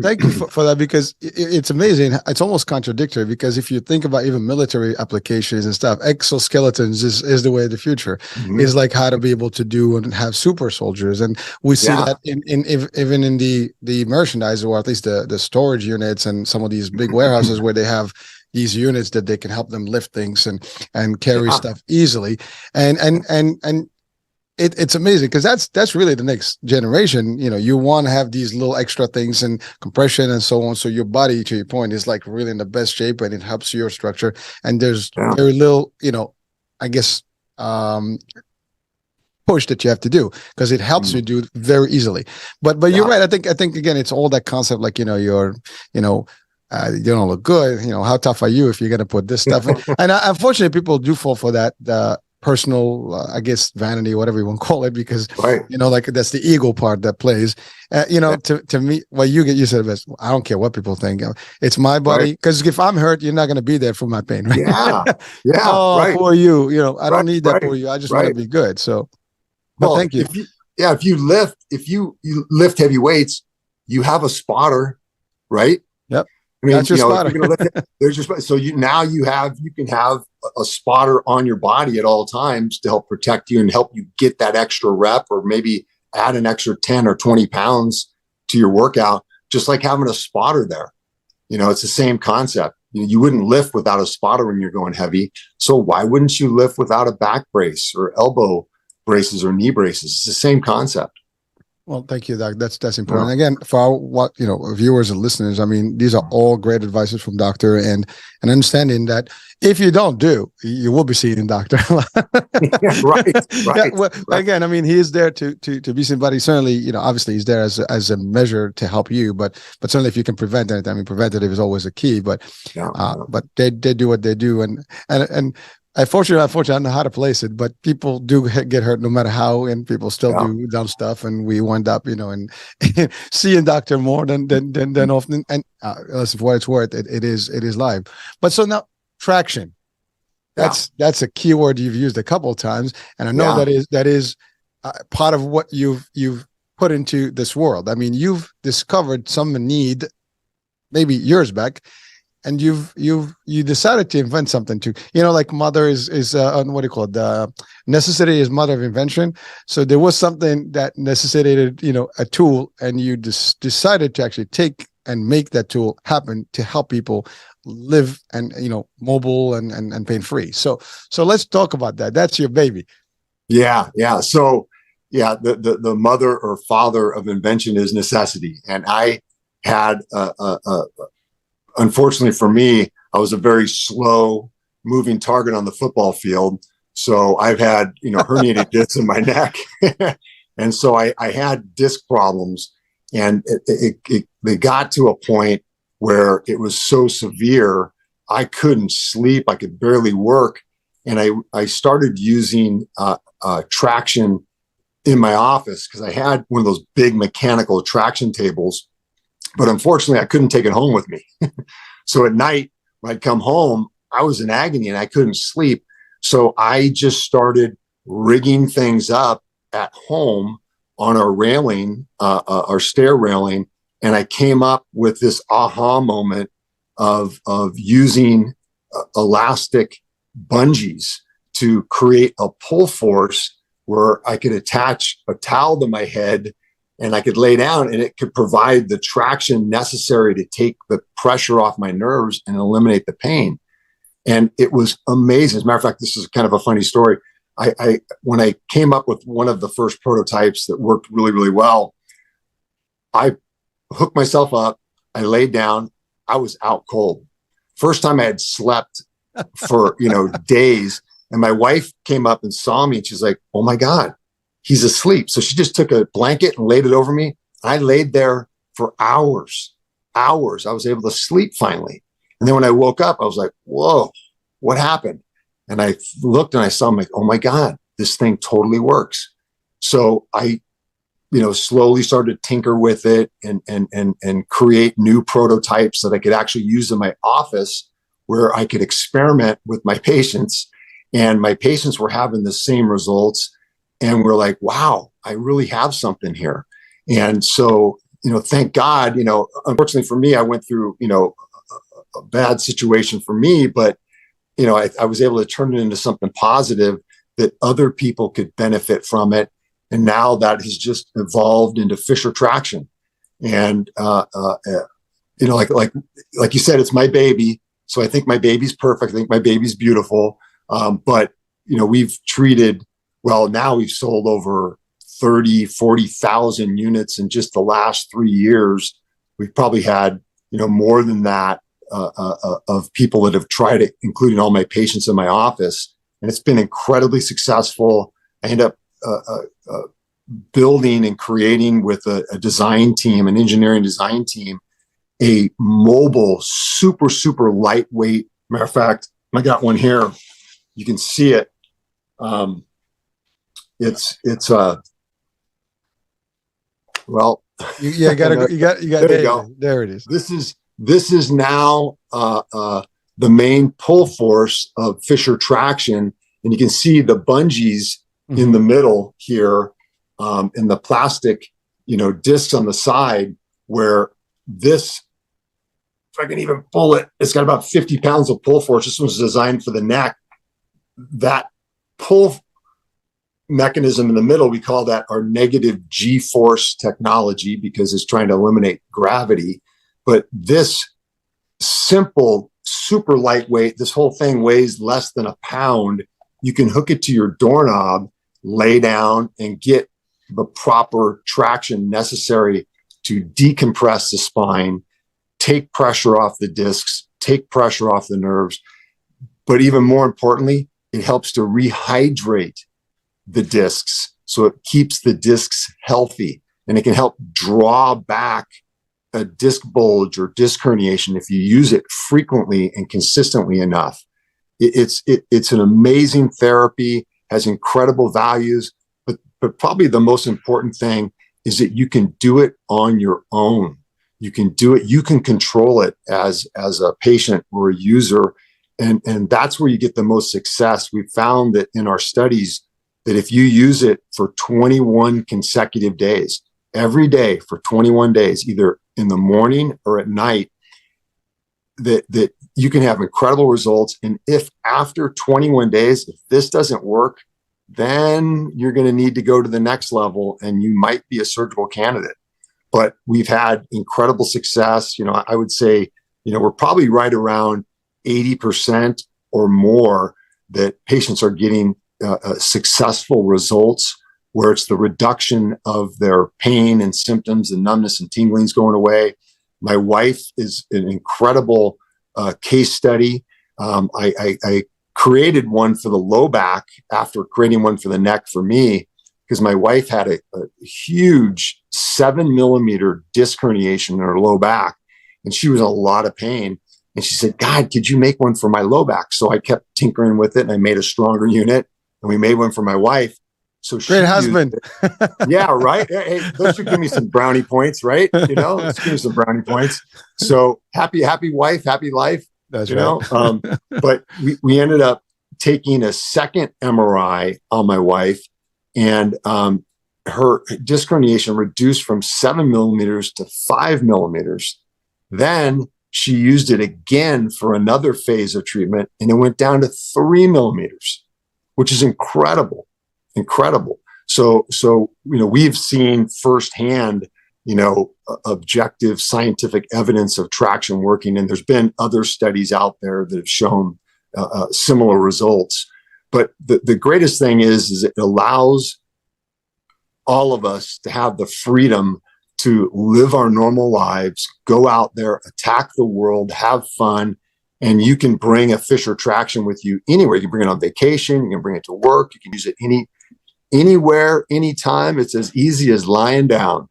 B: thank you for that, because it's amazing. It's almost contradictory, because if you think about even military applications and stuff, exoskeletons is the way of the future. Is like how to be able to do and have super soldiers. And we see that even in the merchandise, or at least the storage units and some of these big warehouses where they have these units that they can help them lift things and carry stuff easily. And it's amazing, because that's really the next generation. You want to have these little extra things and compression and so on. So your body, to your point, is like really in the best shape, and it helps your structure. And there's very little, I guess, push that you have to do, because it helps you do it very easily. But you're right. I think again, it's all that concept, like, you don't look good. How tough are you if you're going to put this stuff in? And unfortunately, people do fall for that, personal, I guess, vanity, whatever you want to call it, because, like that's the ego part that plays, to me, well, you said it best. I don't care what people think. It's my body. Because if I'm hurt, you're not going to be there for my pain, right?
C: Yeah.
B: Oh, poor you. I don't need that for you. I just want to be good. So, but thank you.
C: If you lift heavy weights, you have a spotter, right?
B: Yep.
C: I mean,
B: that's your spotter.
C: There's your so you can have a spotter on your body at all times to help protect you and help you get that extra rep, or maybe add an extra 10 or 20 pounds to your workout, just like having a spotter there. It's the same concept. You wouldn't lift without a spotter when you're going heavy. So why wouldn't you lift without a back brace or elbow braces or knee braces? It's the same concept.
B: Well, thank you, Doc. That's important. Again, for our viewers and listeners, I mean, these are all great advices from Doctor, and understanding that if you don't do, you will be seeing Doctor.
C: Right.
B: Yeah, well, again, I mean, he is there to be somebody. Certainly, obviously, he's there as a measure to help you, but certainly if you can prevent anything, I mean, preventative is always a key. But but they do what they do, and unfortunately, I don't know how to place it, but people do get hurt no matter how, and people still do dumb stuff, and we wind up, and seeing Doctor more than often. And listen, for what it's worth, it is live. But so now, traction. That's a key word you've used a couple of times, and I know that is part of what you've put into this world. I mean, you've discovered some need maybe years back, and you decided to invent something to, like mother is what do you call it? Necessity is mother of invention. So there was something that necessitated, a tool, and you just decided to actually take and make that tool happen to help people live and, mobile and pain free. So let's talk about that. That's your baby.
C: Yeah. So yeah, the mother or father of invention is necessity. And I had unfortunately for me, I was a very slow moving target on the football field. So I've had, herniated discs in my neck. And so I had disc problems, and they got to a point where it was so severe, I couldn't sleep. I could barely work. And I started using traction in my office, because I had one of those big mechanical traction tables, but unfortunately I couldn't take it home with me. So at night when I'd come home, I was in agony and I couldn't sleep. So I just started rigging things up at home on our railing, our stair railing. And I came up with this aha moment of using elastic bungees to create a pull force where I could attach a towel to my head and I could lay down, and it could provide the traction necessary to take the pressure off my nerves and eliminate the pain. And it was amazing. As a matter of fact, this is kind of a funny story. When I came up with one of the first prototypes that worked really, really well, I hooked myself up. I laid down. I was out cold. First time I had slept for, days. And my wife came up and saw me, and she's like, "Oh my God, he's asleep." So she just took a blanket and laid it over me. I laid there for hours. I was able to sleep finally. And then when I woke up, I was like, whoa, what happened? And I looked and I saw, I'm like, oh my God, this thing totally works. So I, slowly started to tinker with it and create new prototypes that I could actually use in my office, where I could experiment with my patients. And my patients were having the same results. And we're like, wow, I really have something here. And so, thank God, unfortunately for me, I went through, a bad situation for me, but, I was able to turn it into something positive that other people could benefit from it. And now that has just evolved into Fisher Traction. And, like you said, it's my baby. So I think my baby's perfect. I think my baby's beautiful. But, we've treated, now we've sold over 40,000 units in just the last 3 years. We've probably had, more than that of people that have tried it, including all my patients in my office. And it's been incredibly successful. I end up building and creating with a design team, an engineering design team, a mobile, super, super lightweight. Matter of fact, I got one here. You can see it. It's
B: you got there you go. There it is.
C: This is now the main pull force of Fisher Traction, and you can see the bungees in the middle here, in the plastic, discs on the side, where this, if I can even pull it, it's got about 50 pounds of pull force. This one's designed for the neck. That pull mechanism in the middle, we call that our negative G-force technology, because it's trying to eliminate gravity. But this simple, super lightweight, this whole thing weighs less than a pound. You can hook it to your doorknob, lay down, and get the proper traction necessary to decompress the spine, take pressure off the discs, take pressure off the nerves. But even more importantly, it helps to rehydrate the discs, so it keeps the discs healthy, and it can help draw back a disc bulge or disc herniation if you use it frequently and consistently enough. It's an amazing therapy, has incredible values, but probably the most important thing is that you can do it on your own. You can do it, you can control it as a patient or a user. And that's where you get the most success. We found that in our studies that if you use it for 21 consecutive days, every day for 21 days, either in the morning or at night, that you can have incredible results. And if after 21 days, if this doesn't work, then you're going to need to go to the next level and you might be a surgical candidate. But we've had incredible success. I would say, we're probably right around 80% or more that patients are getting successful results, where it's the reduction of their pain and symptoms and numbness and tinglings going away. My wife is an incredible case study. I created one for the low back after creating one for the neck for me, because my wife had a huge 7 millimeter disc herniation in her low back, and she was in a lot of pain. And she said, God, could you make one for my low back? So I kept tinkering with it, and I made a stronger unit, and we made one for my wife. So
B: great husband.
C: Yeah, right. Hey, those should give me some brownie points, right? Let's give me some brownie points. So happy wife, happy life.
B: That's right.
C: But we ended up taking a second MRI on my wife, and her disc herniation reduced from 7 millimeters to 5 millimeters. Then she used it again for another phase of treatment, and it went down to 3 millimeters, which is incredible. So we've seen firsthand, objective scientific evidence of traction working, and there's been other studies out there that have shown similar results. But the greatest thing is it allows all of us to have the freedom to live our normal lives, go out there, attack the world, have fun, and you can bring a Fisher traction with you anywhere. You can bring it on vacation, you can bring it to work, you can use it anywhere, anytime. It's as easy as lying down.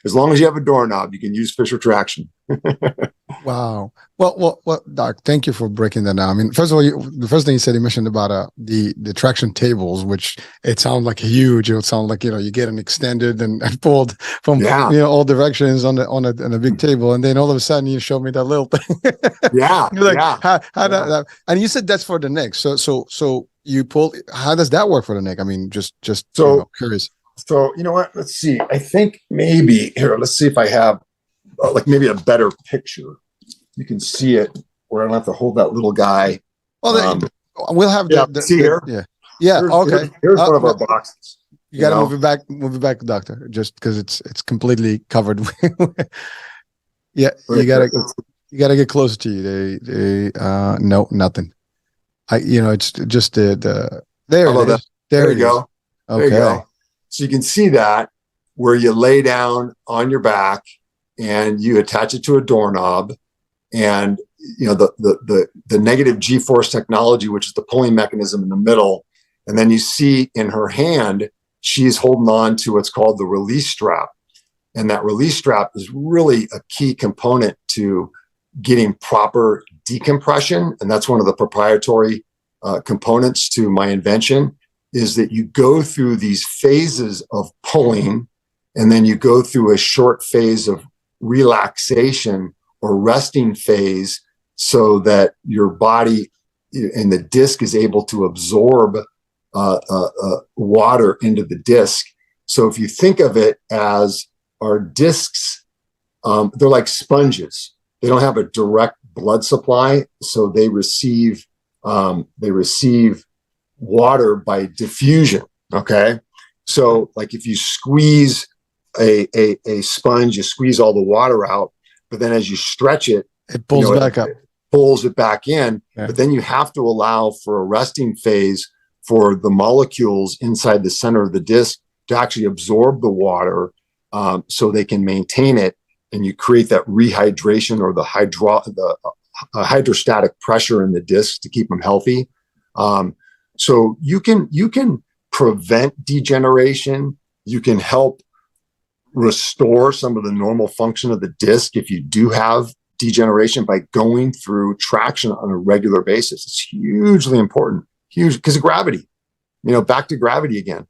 C: As long as you have a doorknob, you can use Fisher traction.
B: Wow. Well, Doc, thank you for breaking that down. I mean, first of all, the first thing you mentioned about the traction tables, which it sounds like huge. It would sound like, you get an extended and pulled from all directions on a big table, and then all of a sudden you show me that little thing.
C: Yeah.
B: You're like,
C: yeah.
B: How that, and you said that's for the neck. So you pull. How does that work for the neck? I mean, just curious.
C: So you know what? Let's see. I think maybe here. Let's see if I have maybe a better picture. You can see it where I don't have to hold that little guy.
B: Well, we'll have
C: see here.
B: Yeah.
C: Okay. Here's one of our boxes.
B: You got to move it back, doctor, just because it's completely covered. Yeah, you gotta get closer to you. No, nothing. It's just the there.
C: Hello,
B: it is.
C: There you go.
B: Okay.
C: There you go. So you can see that where you lay down on your back and you attach it to a doorknob, and the negative G-force technology, which is the pulling mechanism in the middle, and then you see in her hand she's holding on to what's called the release strap, and that release strap is really a key component to getting proper decompression, and that's one of the proprietary components to my invention, is that you go through these phases of pulling, and then you go through a short phase of relaxation or resting phase, so that your body and the disc is able to absorb water into the disc. So if you think of it as our discs, they're like sponges. They don't have a direct blood supply, so they receive water by diffusion. Okay, so like if you squeeze a sponge, you squeeze all the water out, but then as you stretch it,
B: it pulls back up.
C: Pulls it back in.
B: Yeah.
C: But then you have to allow for a resting phase for the molecules inside the center of the disc to actually absorb the water, so they can maintain it, and you create that rehydration or the hydrostatic pressure in the disc to keep them healthy. So you can prevent degeneration. You can help restore some of the normal function of the disc if you do have degeneration by going through traction on a regular basis. It's hugely important, huge, because of gravity. Back to gravity again.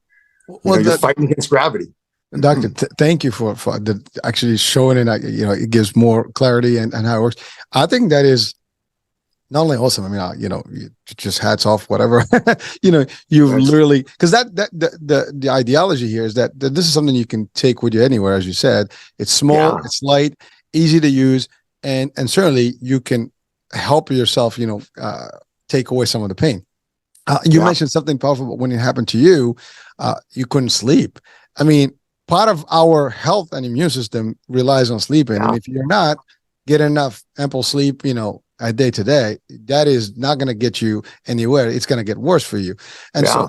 C: You're fighting against gravity.
B: Doctor, thank you for actually showing it. It gives more clarity and how it works. I think that is not only awesome. I mean, just hats off, whatever. You've
C: That's,
B: literally, because the ideology here is that this is something you can take with you anywhere, as you said. It's small,
C: yeah,
B: it's light, easy to use, and certainly you can help yourself. Take away some of the pain. You
C: yeah,
B: mentioned something powerful when it happened to you. You couldn't sleep. I mean, part of our health and immune system relies on sleeping, and
C: yeah,
B: if you're not getting enough ample sleep, a day to day, that is not going to get you anywhere. It's going to get worse for you. And
C: yeah,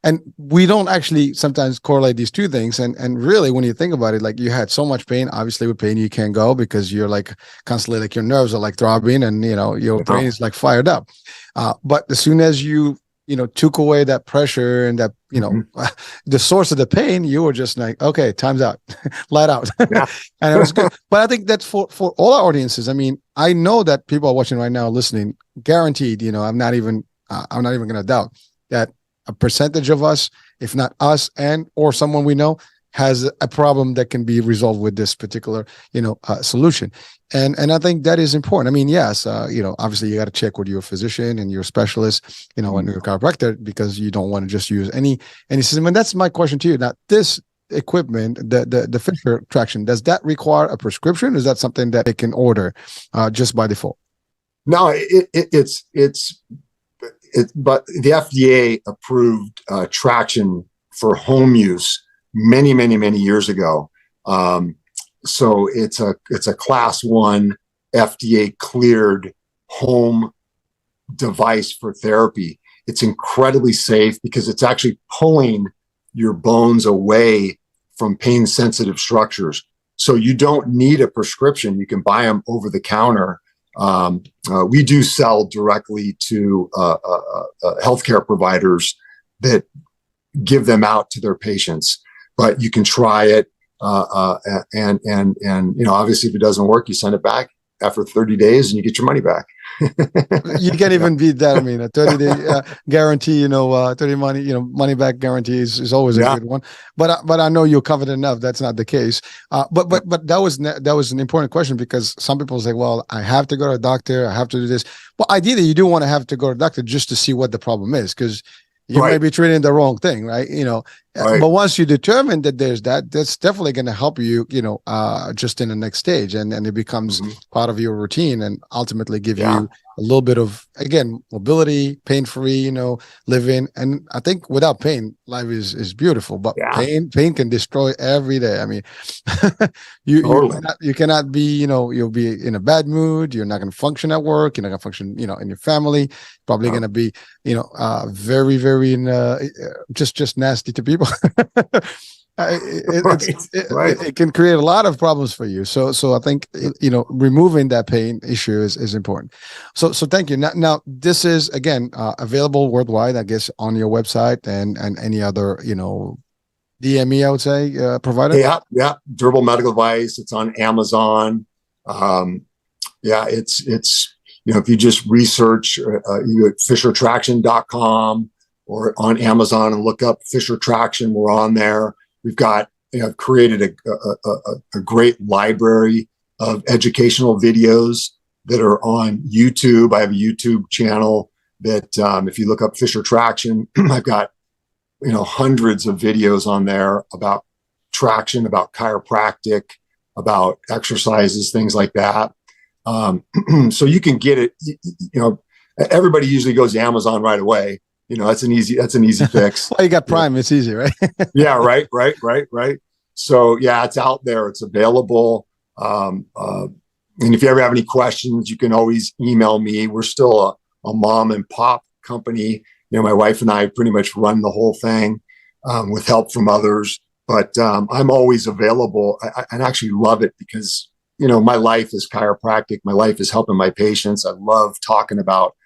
B: and we don't actually sometimes correlate these two things. And really, when you think about it, like you had so much pain, obviously with pain, you can't go because you're like constantly like your nerves are like throbbing and, your brain is like fired up. But as soon as you took away that pressure and that,
C: mhm,
B: the source of the pain, you were just like, okay, time's out, light out.
C: yeah,
B: And it was good. But I think that's for all our audiences. I mean, I know that people are watching right now, listening, guaranteed, I'm not even going to doubt that a percentage of us, if not us or someone we know, has a problem that can be resolved with this particular, solution. And I think that is important. I mean, yes, obviously you got to check with your physician and your specialist, and your chiropractor, because you don't want to just use any system. And that's my question to you. Now, this equipment, the Fisher traction, does that require a prescription? Is that something that they can order just by default?
C: no, but the FDA approved traction for home use many, many, many years ago. So it's a class 1 FDA cleared home device for therapy. It's incredibly safe because it's actually pulling your bones away from pain sensitive structures. So you don't need a prescription. You can buy them over the counter. We do sell directly to healthcare providers that give them out to their patients, but you can try it. And obviously if it doesn't work, you send it back after 30 days and you get your money back.
B: You can't even beat that. I mean, a 30-day guarantee, 30 money back guarantee is always a good one. But I know you're covered enough. That's not the case. But that was an important question, because some people say, well, I have to go to a doctor. I have to do this. Well, ideally, you do want to have to go to a doctor just to see what the problem is, because you may be treating the wrong thing, right? But once you determine that there's that's definitely going to help you, just in the next stage, and it becomes part of your routine, and ultimately give you a little bit of, again, mobility, pain-free, living. And I think without pain, life is beautiful, but pain can destroy every day. I mean, you cannot be, you'll be in a bad mood. You're not going to function at work. You're not going to function, in your family. Probably going to be, very, very, just nasty to people. It can create a lot of problems for you. So I think, removing that pain issue is important. So thank you. Now this is, again, available worldwide, I guess, on your website and any other, DME, I would say, provider.
C: Yeah. Durable medical device. It's on Amazon. It's if you just research, you go at fishertraction.com or on Amazon and look up Fisher Traction, we're on there. We've got, created a great library of educational videos that are on YouTube. I have a YouTube channel that, if you look up Fisher Traction, I've got, hundreds of videos on there about traction, about chiropractic, about exercises, things like that. So you can get it, everybody usually goes to Amazon right away. That's an easy fix.
B: Well, you got Prime. It's easy, right?
C: Yeah. Right. So it's out there. It's available. And if you ever have any questions, you can always email me. We're still a mom and pop company. My wife and I pretty much run the whole thing, with help from others, but, I'm always available. I actually love it because, my life is chiropractic. My life is helping my patients. I love talking about,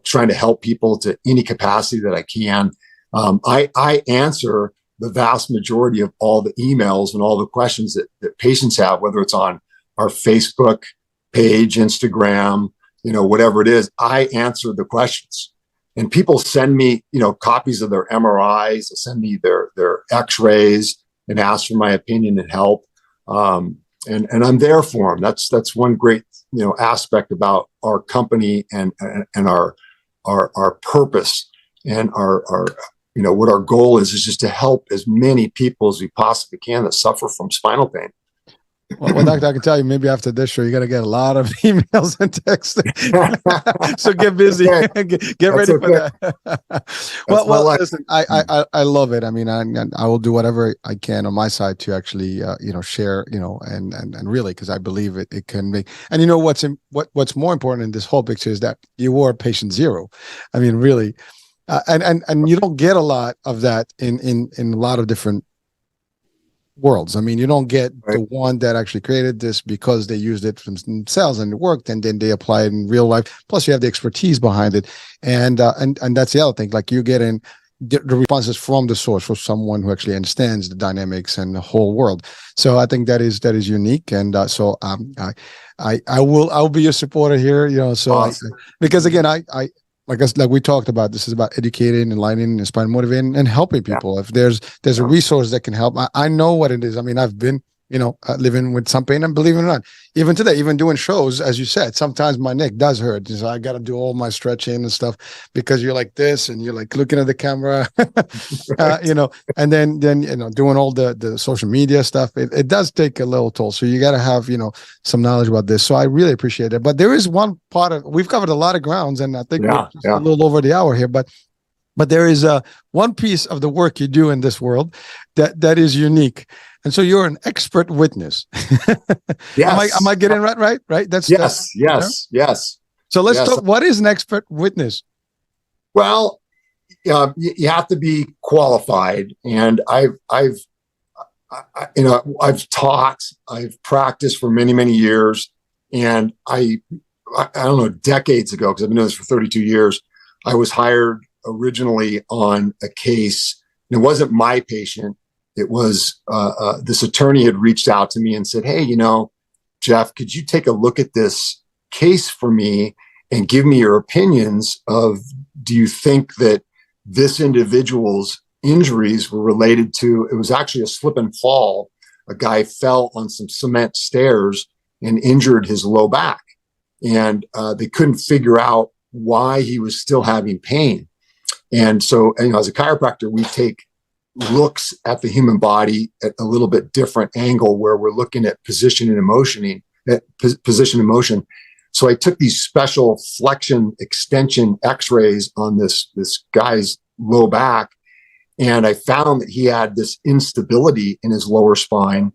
C: trying to help people to any capacity that I can. I answer the vast majority of all the emails and all the questions that patients have, whether it's on our Facebook page, Instagram, whatever it is. I answer the questions, and people send me, copies of their MRIs, send me their X-rays and ask for my opinion and help. and I'm there for them. That's one great, aspect about our company and our purpose and our what our goal is just to help as many people as we possibly can that suffer from spinal pain.
B: Well, Doctor, I can tell you, maybe after this show, you're going to get a lot of emails and texts. So get busy. Okay. Get ready for that. Well, listen, I love it. I mean, I will do whatever I can on my side to actually, share, and really, because I believe it can make, and what's more important in this whole picture is that you are patient zero. I mean, really, and you don't get a lot of that in a lot of different worlds. I mean, you don't get the one that actually created this because they used it themselves and it worked, and then they apply it in real life. Plus, you have the expertise behind it, and that's the other thing. Like, you get in the responses from the source, from someone who actually understands the dynamics and the whole world. So I think that is unique, and so I'll be your supporter here. So awesome. Because again, like we talked about, this is about educating, enlightening, inspiring, motivating, and helping people. Yeah. If there's a resource that can help, I know what it is. I mean, I've been, living with some pain, and believe it or not, even today, even doing shows, as you said, sometimes my neck does hurt. So I got to do all my stretching and stuff, because you're like this and you're like looking at the camera, and then doing all the social media stuff. It does take a little toll. So you got to have, some knowledge about this. So I really appreciate it. But there is one part of, we've covered a lot of grounds, and I think we're just a little over the hour here, but there is one piece of the work you do in this world that is unique. And so you're an expert witness. Yes. Am I getting right? Right.
C: Yes.
B: So let's talk. What is an expert witness?
C: Well, you have to be qualified, and I've taught, I've practiced for many, many years, and I don't know, decades ago, because I've been doing this for 32 years, I was hired originally on a case, and it wasn't my patient. It was this attorney had reached out to me and said, "Hey, Jeff, could you take a look at this case for me and give me your opinions of, do you think that this individual's injuries were related to," it was actually a slip and fall. A guy fell on some cement stairs and injured his low back. And they couldn't figure out why he was still having pain. And so, as a chiropractor, we take looks at the human body at a little bit different angle, where we're looking at position and position and motion. So I took these special flexion extension x-rays on this guy's low back, and I found that he had this instability in his lower spine,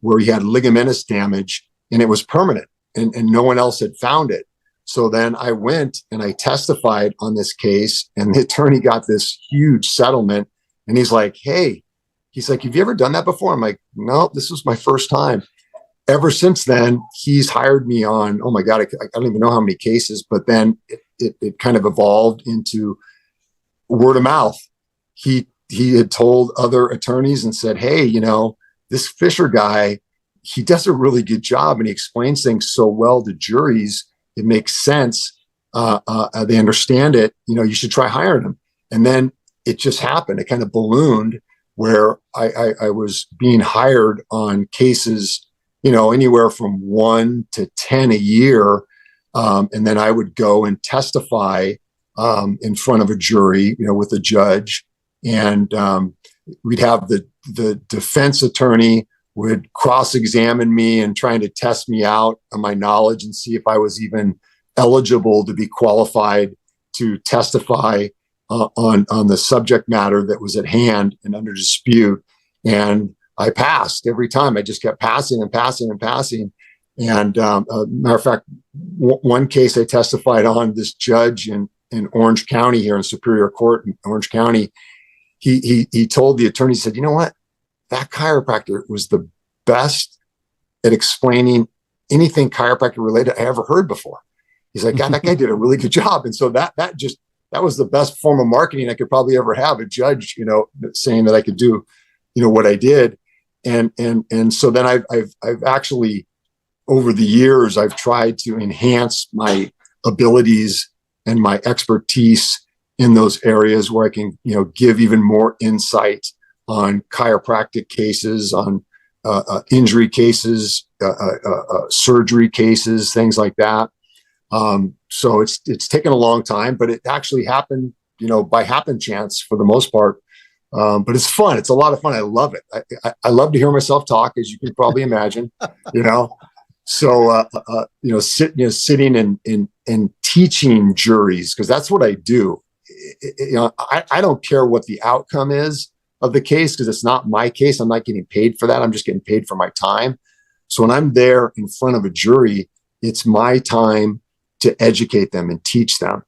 C: where he had ligamentous damage, and it was permanent, and no one else had found it. So then I went and I testified on this case, and the attorney got this huge settlement. And he's like, "Hey," he's like, "have you ever done that before?" I'm like, "No, this was my first time." Ever since then, he's hired me on, oh my God, I don't even know how many cases, but then it kind of evolved into word of mouth. He had told other attorneys and said, "Hey, this Fisher guy, he does a really good job, and he explains things so well to juries. It makes sense. They understand it. You should try hiring him." And then it just happened. It kind of ballooned, where I was being hired on cases, anywhere from 1 to 10 a year. And then I would go and testify in front of a jury, with a judge. And we'd have the defense attorney would cross-examine me and trying to test me out on my knowledge and see if I was even eligible to be qualified to testify on the subject matter that was at hand and under dispute. And I passed every time. I just kept passing and passing and passing. And matter of fact, one case I testified on, this judge in Orange County here in Superior Court in Orange County, he told the attorney, he said, "You know what? That chiropractor was the best at explaining anything chiropractor related I ever heard before." He's like, "God, that guy did a really good job." And so that was the best form of marketing I could probably ever have, a judge, saying that I could do, what I did. And so then I've actually, over the years, I've tried to enhance my abilities and my expertise in those areas where I can, give even more insight on chiropractic cases, on injury cases, surgery cases, things like that. So it's taken a long time, but it actually happened, by happen chance for the most part. But it's fun. It's a lot of fun. I love it. I love to hear myself talk, as you can probably imagine, So, sitting and teaching juries, because that's what I do. I don't care what the outcome is of the case, because it's not my case. I'm not getting paid for that. I'm just getting paid for my time. So when I'm there in front of a jury, it's my time to educate them and teach them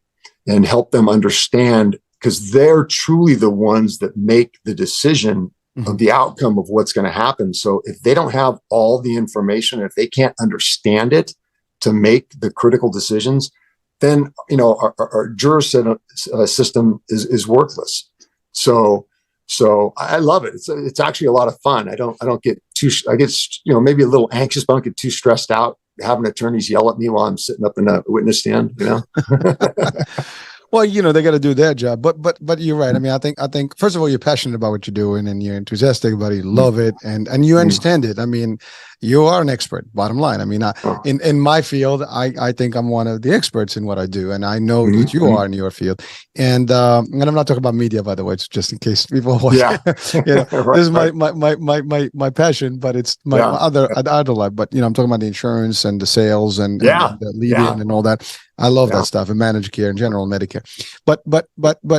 C: and help them understand, because they're truly the ones that make the decision of the outcome of what's going to happen. So if they don't have all the information, if they can't understand it to make the critical decisions, then our juror system is worthless. So I love it. It's actually a lot of fun. I get maybe a little anxious, but I don't get too stressed out having attorneys yell at me while I'm sitting up in a witness stand.
B: Well, they got to do their job, but you're right. I mean, I think first of all, you're passionate about what you're doing and you're enthusiastic about it. You love it and you understand it. I mean, you are an expert, bottom line. I mean, in my field, I think I'm one of the experts in what I do, and I know that you are in your field. And I'm not talking about media, by the way. It's just in case people watch.
C: Yeah.
B: This is my passion, but it's my other life. But I'm talking about the insurance and the sales and the leading and all that. I love that stuff, and managed care in general, Medicare. But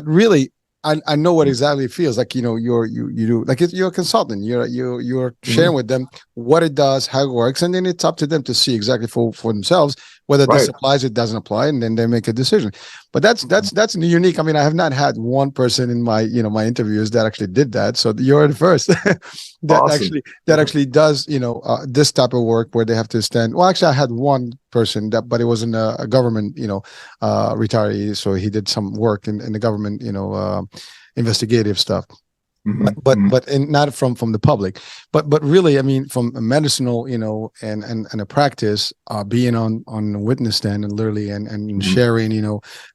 B: really, I know what exactly it feels like. You do like you're a consultant. You're sharing with them what it does, how it works, and then it's up to them to see exactly for themselves whether this applies, it doesn't apply, and then they make a decision. But that's unique. I mean, I have not had one person in my my interviews that actually did that. So you're the first that actually does this type of work where they have to stand. Well, actually, I had one person but it wasn't a government retiree, so he did some work in the government investigative stuff. But not from the public, but really, I mean, from a medicinal, and a practice, being on the witness stand and literally and sharing,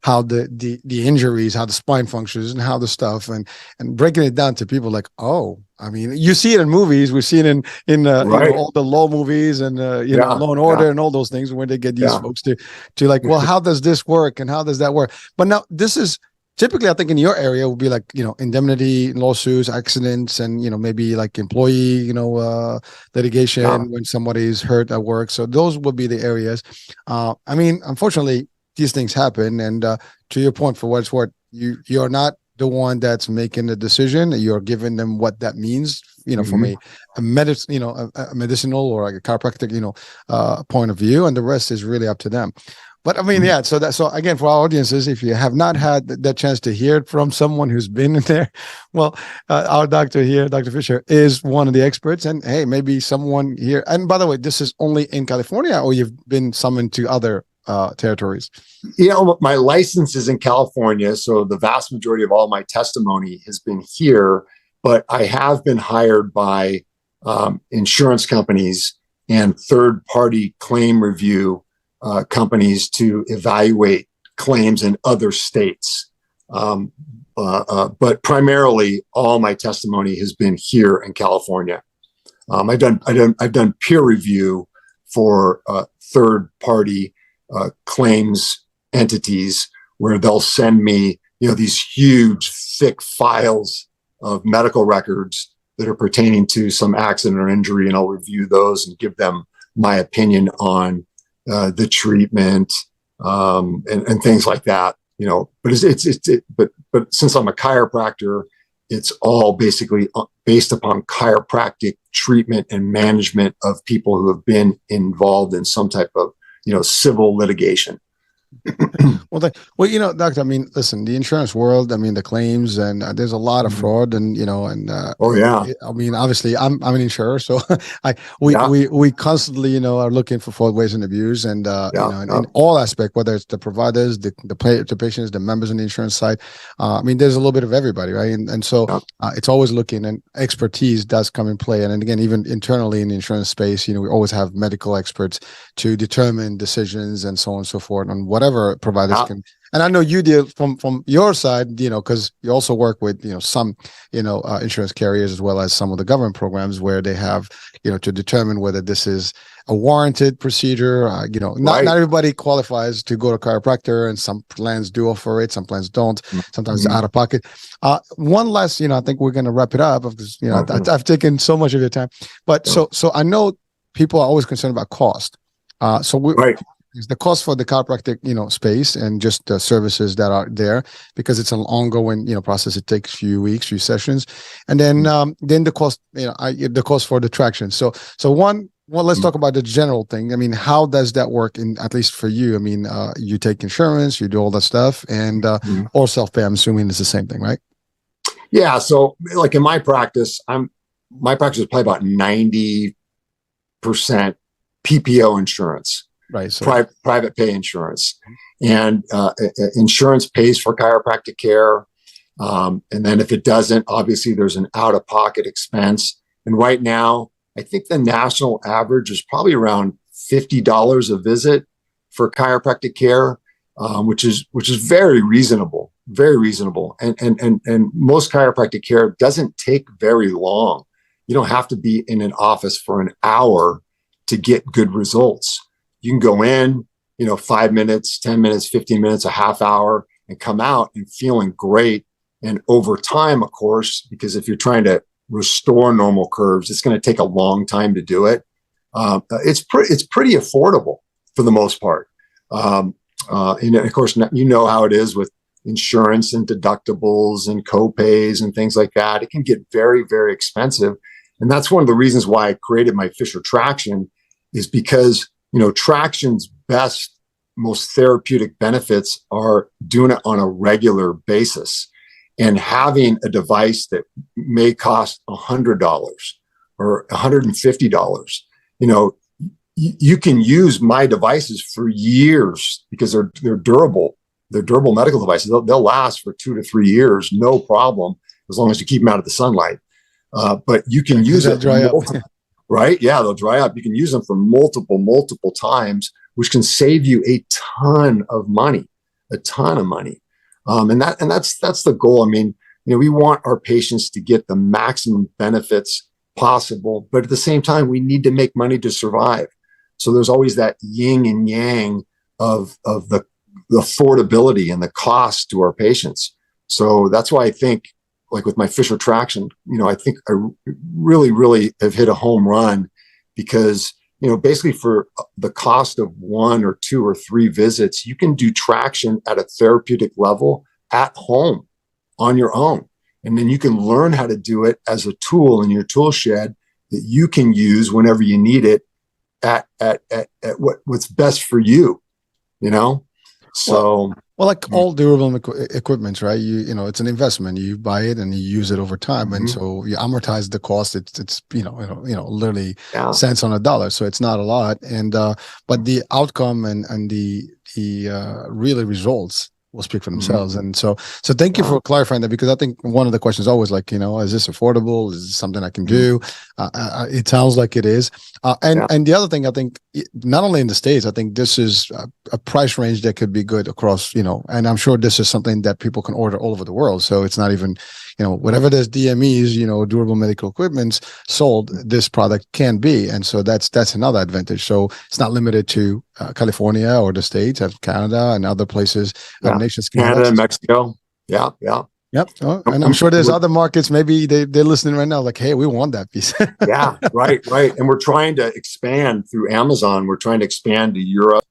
B: how the injuries, how the spine functions, and how the stuff, and breaking it down to people like, oh, I mean, you see it in movies. We've seen it in all the law movies and Law and Order and all those things where they get these folks to like, well, how does this work and how does that work? But now this is. Typically, I think in your area would be like, indemnity, lawsuits, accidents, and, maybe like employee, litigation when somebody's hurt at work. So those would be the areas. I mean, unfortunately, these things happen. And to your point, for what it's worth, you're not the one that's making the decision. You're giving them what that means, from a medicinal or like a chiropractic, point of view. And the rest is really up to them. But I mean, so again, for our audiences, if you have not had that chance to hear it from someone who's been in there, well, our doctor here, Dr. Fisher, is one of the experts. And hey, maybe someone here. And by the way, this is only in California, or you've been summoned to other territories?
C: My license is in California, so the vast majority of all my testimony has been here. But I have been hired by insurance companies and third-party claim review companies to evaluate claims in other states. But primarily all my testimony has been here in California. I've done peer review for third party claims entities where they'll send me, these huge thick files of medical records that are pertaining to some accident or injury. And I'll review those and give them my opinion on the treatment, and things like that, but since I'm a chiropractor, it's all basically based upon chiropractic treatment and management of people who have been involved in some type of, civil litigation.
B: Well, doctor, I mean, listen, the insurance world, I mean, the claims and there's a lot of fraud and, I mean, obviously I'm an insurer, so we constantly, are looking for fraud, waste and abuse and, in all aspects, whether it's the providers, the patients, the members on the insurance side. I mean, there's a little bit of everybody, right? And so it's always looking, and expertise does come in play. And again, even internally in the insurance space, we always have medical experts to determine decisions and so on and so forth on whatever whatever providers can. And I know you deal from your side, because you also work with, some, insurance carriers, as well as some of the government programs where they have, to determine whether this is a warranted procedure. Not everybody qualifies to go to chiropractor, and some plans do offer it, some plans don't. Sometimes it's out of pocket. One last, I think we're going to wrap it up because, I've taken so much of your time. But so I know people are always concerned about cost. Is the cost for the chiropractic, space and just the services that are there, because it's an ongoing, process. It takes a few weeks, few sessions, and then the cost, the cost for the traction. So let's talk about the general thing. I mean, how does that work at least for you? I mean, you take insurance, you do all that stuff, and or self-pay. I'm assuming it's the same thing, right?
C: Yeah. So like in my practice, my practice is probably about 90% PPO insurance.
B: Right. So
C: private pay insurance, and insurance pays for chiropractic care. And then if it doesn't, obviously there's an out-of-pocket expense. And right now, I think the national average is probably around $50 a visit for chiropractic care, which is very reasonable, very reasonable. And most chiropractic care doesn't take very long. You don't have to be in an office for an hour to get good results. You can go in, 5 minutes, 10 minutes, 15 minutes, a half hour, and come out and feeling great. And over time, of course, because if you're trying to restore normal curves, it's going to take a long time to do it. It's pretty affordable for the most part. And of course, how it is with insurance and deductibles and co-pays and things like that. It can get very, very expensive. And that's one of the reasons why I created my Fisher Traction, is because traction's most therapeutic benefits are doing it on a regular basis, and having a device that may cost $100 or $150. You can use my devices for years because they're durable. They're durable medical devices. They'll last for 2 to 3 years, no problem, as long as you keep them out of the sunlight. But you can use it.
B: Dry up.
C: Right? Yeah, they'll dry up. You can use them for multiple times, which can save you a ton of money. And that's the goal. I mean, we want our patients to get the maximum benefits possible, but at the same time, we need to make money to survive. So there's always that yin and yang of the affordability and the cost to our patients. So that's why I think, like with my Fisher Traction, I think I really, really have hit a home run, because, basically for the cost of 1 or 2 or 3 visits, you can do traction at a therapeutic level at home on your own. And then you can learn how to do it as a tool in your tool shed that you can use whenever you need it at what's best for you, So.
B: Well, like all durable equipment, right? It's an investment. You buy it and you use it over time, and so you amortize the cost. It's literally cents on a dollar, so it's not a lot. And but the outcome and the really results will speak for themselves. And so thank you for clarifying that, because I think one of the questions is always like, is this affordable? Is this something I can do? It sounds like it is. And the other thing, I think, not only in the States, I think this is a price range that could be good across, and I'm sure this is something that people can order all over the world. So it's not even, whatever there's DMEs, durable medical equipments sold, this product can be. And so that's another advantage. So it's not limited to California or the States, Canada and other places, nations.
C: Canada, Mexico. Yeah.
B: Yep. Oh, and I'm sure there's other markets. Maybe they're listening right now, like, hey, we want that piece.
C: Yeah, right. And we're trying to expand through Amazon. We're trying to expand to Europe,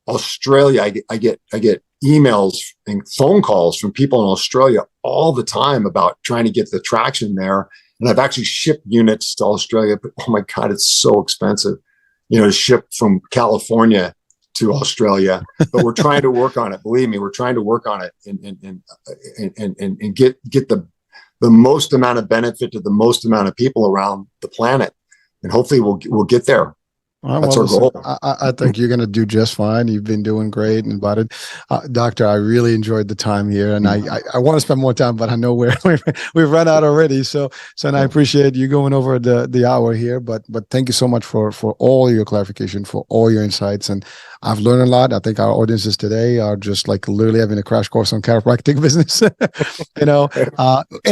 C: Australia. I get emails and phone calls from people in Australia all the time about trying to get the traction there. And I've actually shipped units to Australia, but oh my God, it's so expensive, to ship from California to Australia. But we're trying to work on it. Believe me, we're trying to work on it and get the most amount of benefit to the most amount of people around the planet. And hopefully we'll get there.
B: All right,
C: That's
B: well,
C: our
B: listen,
C: goal.
B: I think you're going to do just fine. You've been doing great and about it. Doctor, I really enjoyed the time here, and I want to spend more time, but I know we've run out already. And I appreciate you going over the hour here, but thank you so much for all your clarification, for all your insights. And I've learned a lot. I think our audiences today are just like literally having a crash course on chiropractic business, in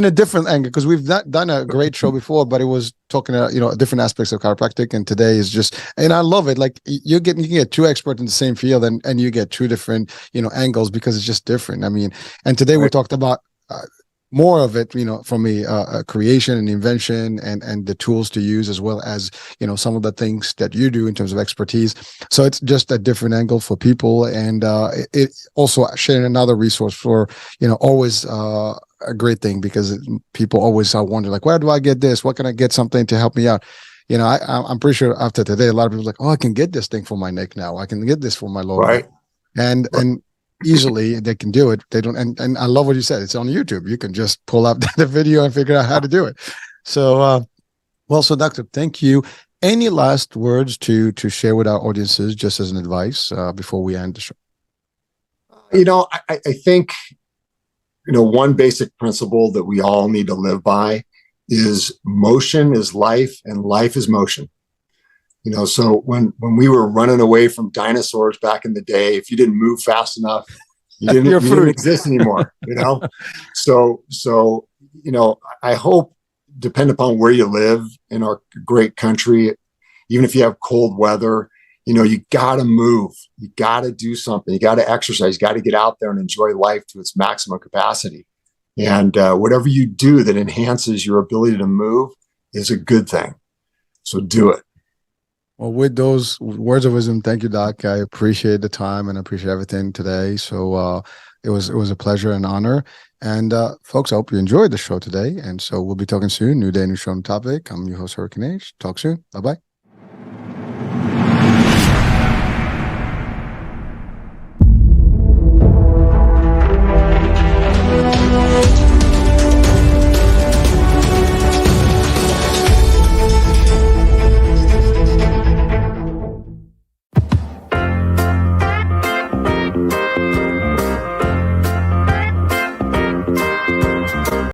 B: a different angle, because we've not done a great show before, but it was talking different aspects of chiropractic, and today is just, and I love it. Like you can get two experts in the same field, and you get two different angles, because it's just different. I mean, and today we talked about more of it, from a creation and invention and the tools to use, as well as some of the things that you do in terms of expertise. So it's just a different angle for people, and it also sharing another resource for always a great thing, because people always wonder, like, where do I get this? What can I get something to help me out? I'm pretty sure after today, a lot of people are like, oh, I can get this thing for my neck now. I can get this for my lower back. And easily they can do it. They don't, and I love what you said. It's on YouTube. You can just pull up the video and figure out how to do it. So, so Doctor, thank you. Any last words to share with our audiences, just as an advice, before we end the show?
C: I think, one basic principle that we all need to live by is motion is life and life is motion. So when we were running away from dinosaurs back in the day, if you didn't move fast enough, you didn't exist anymore, So, I hope, depending upon where you live in our great country, even if you have cold weather, you got to move, you got to do something, you got to exercise, you got to get out there and enjoy life to its maximum capacity. And whatever you do that enhances your ability to move is a good thing. So do it.
B: Well, with those words of wisdom, thank you, Doc. I appreciate the time and appreciate everything today. So it was a pleasure and honor. And folks, I hope you enjoyed the show today. And so we'll be talking soon. New day, new show, new topic. I'm your host, Hurricane H. Talk soon. Bye-bye.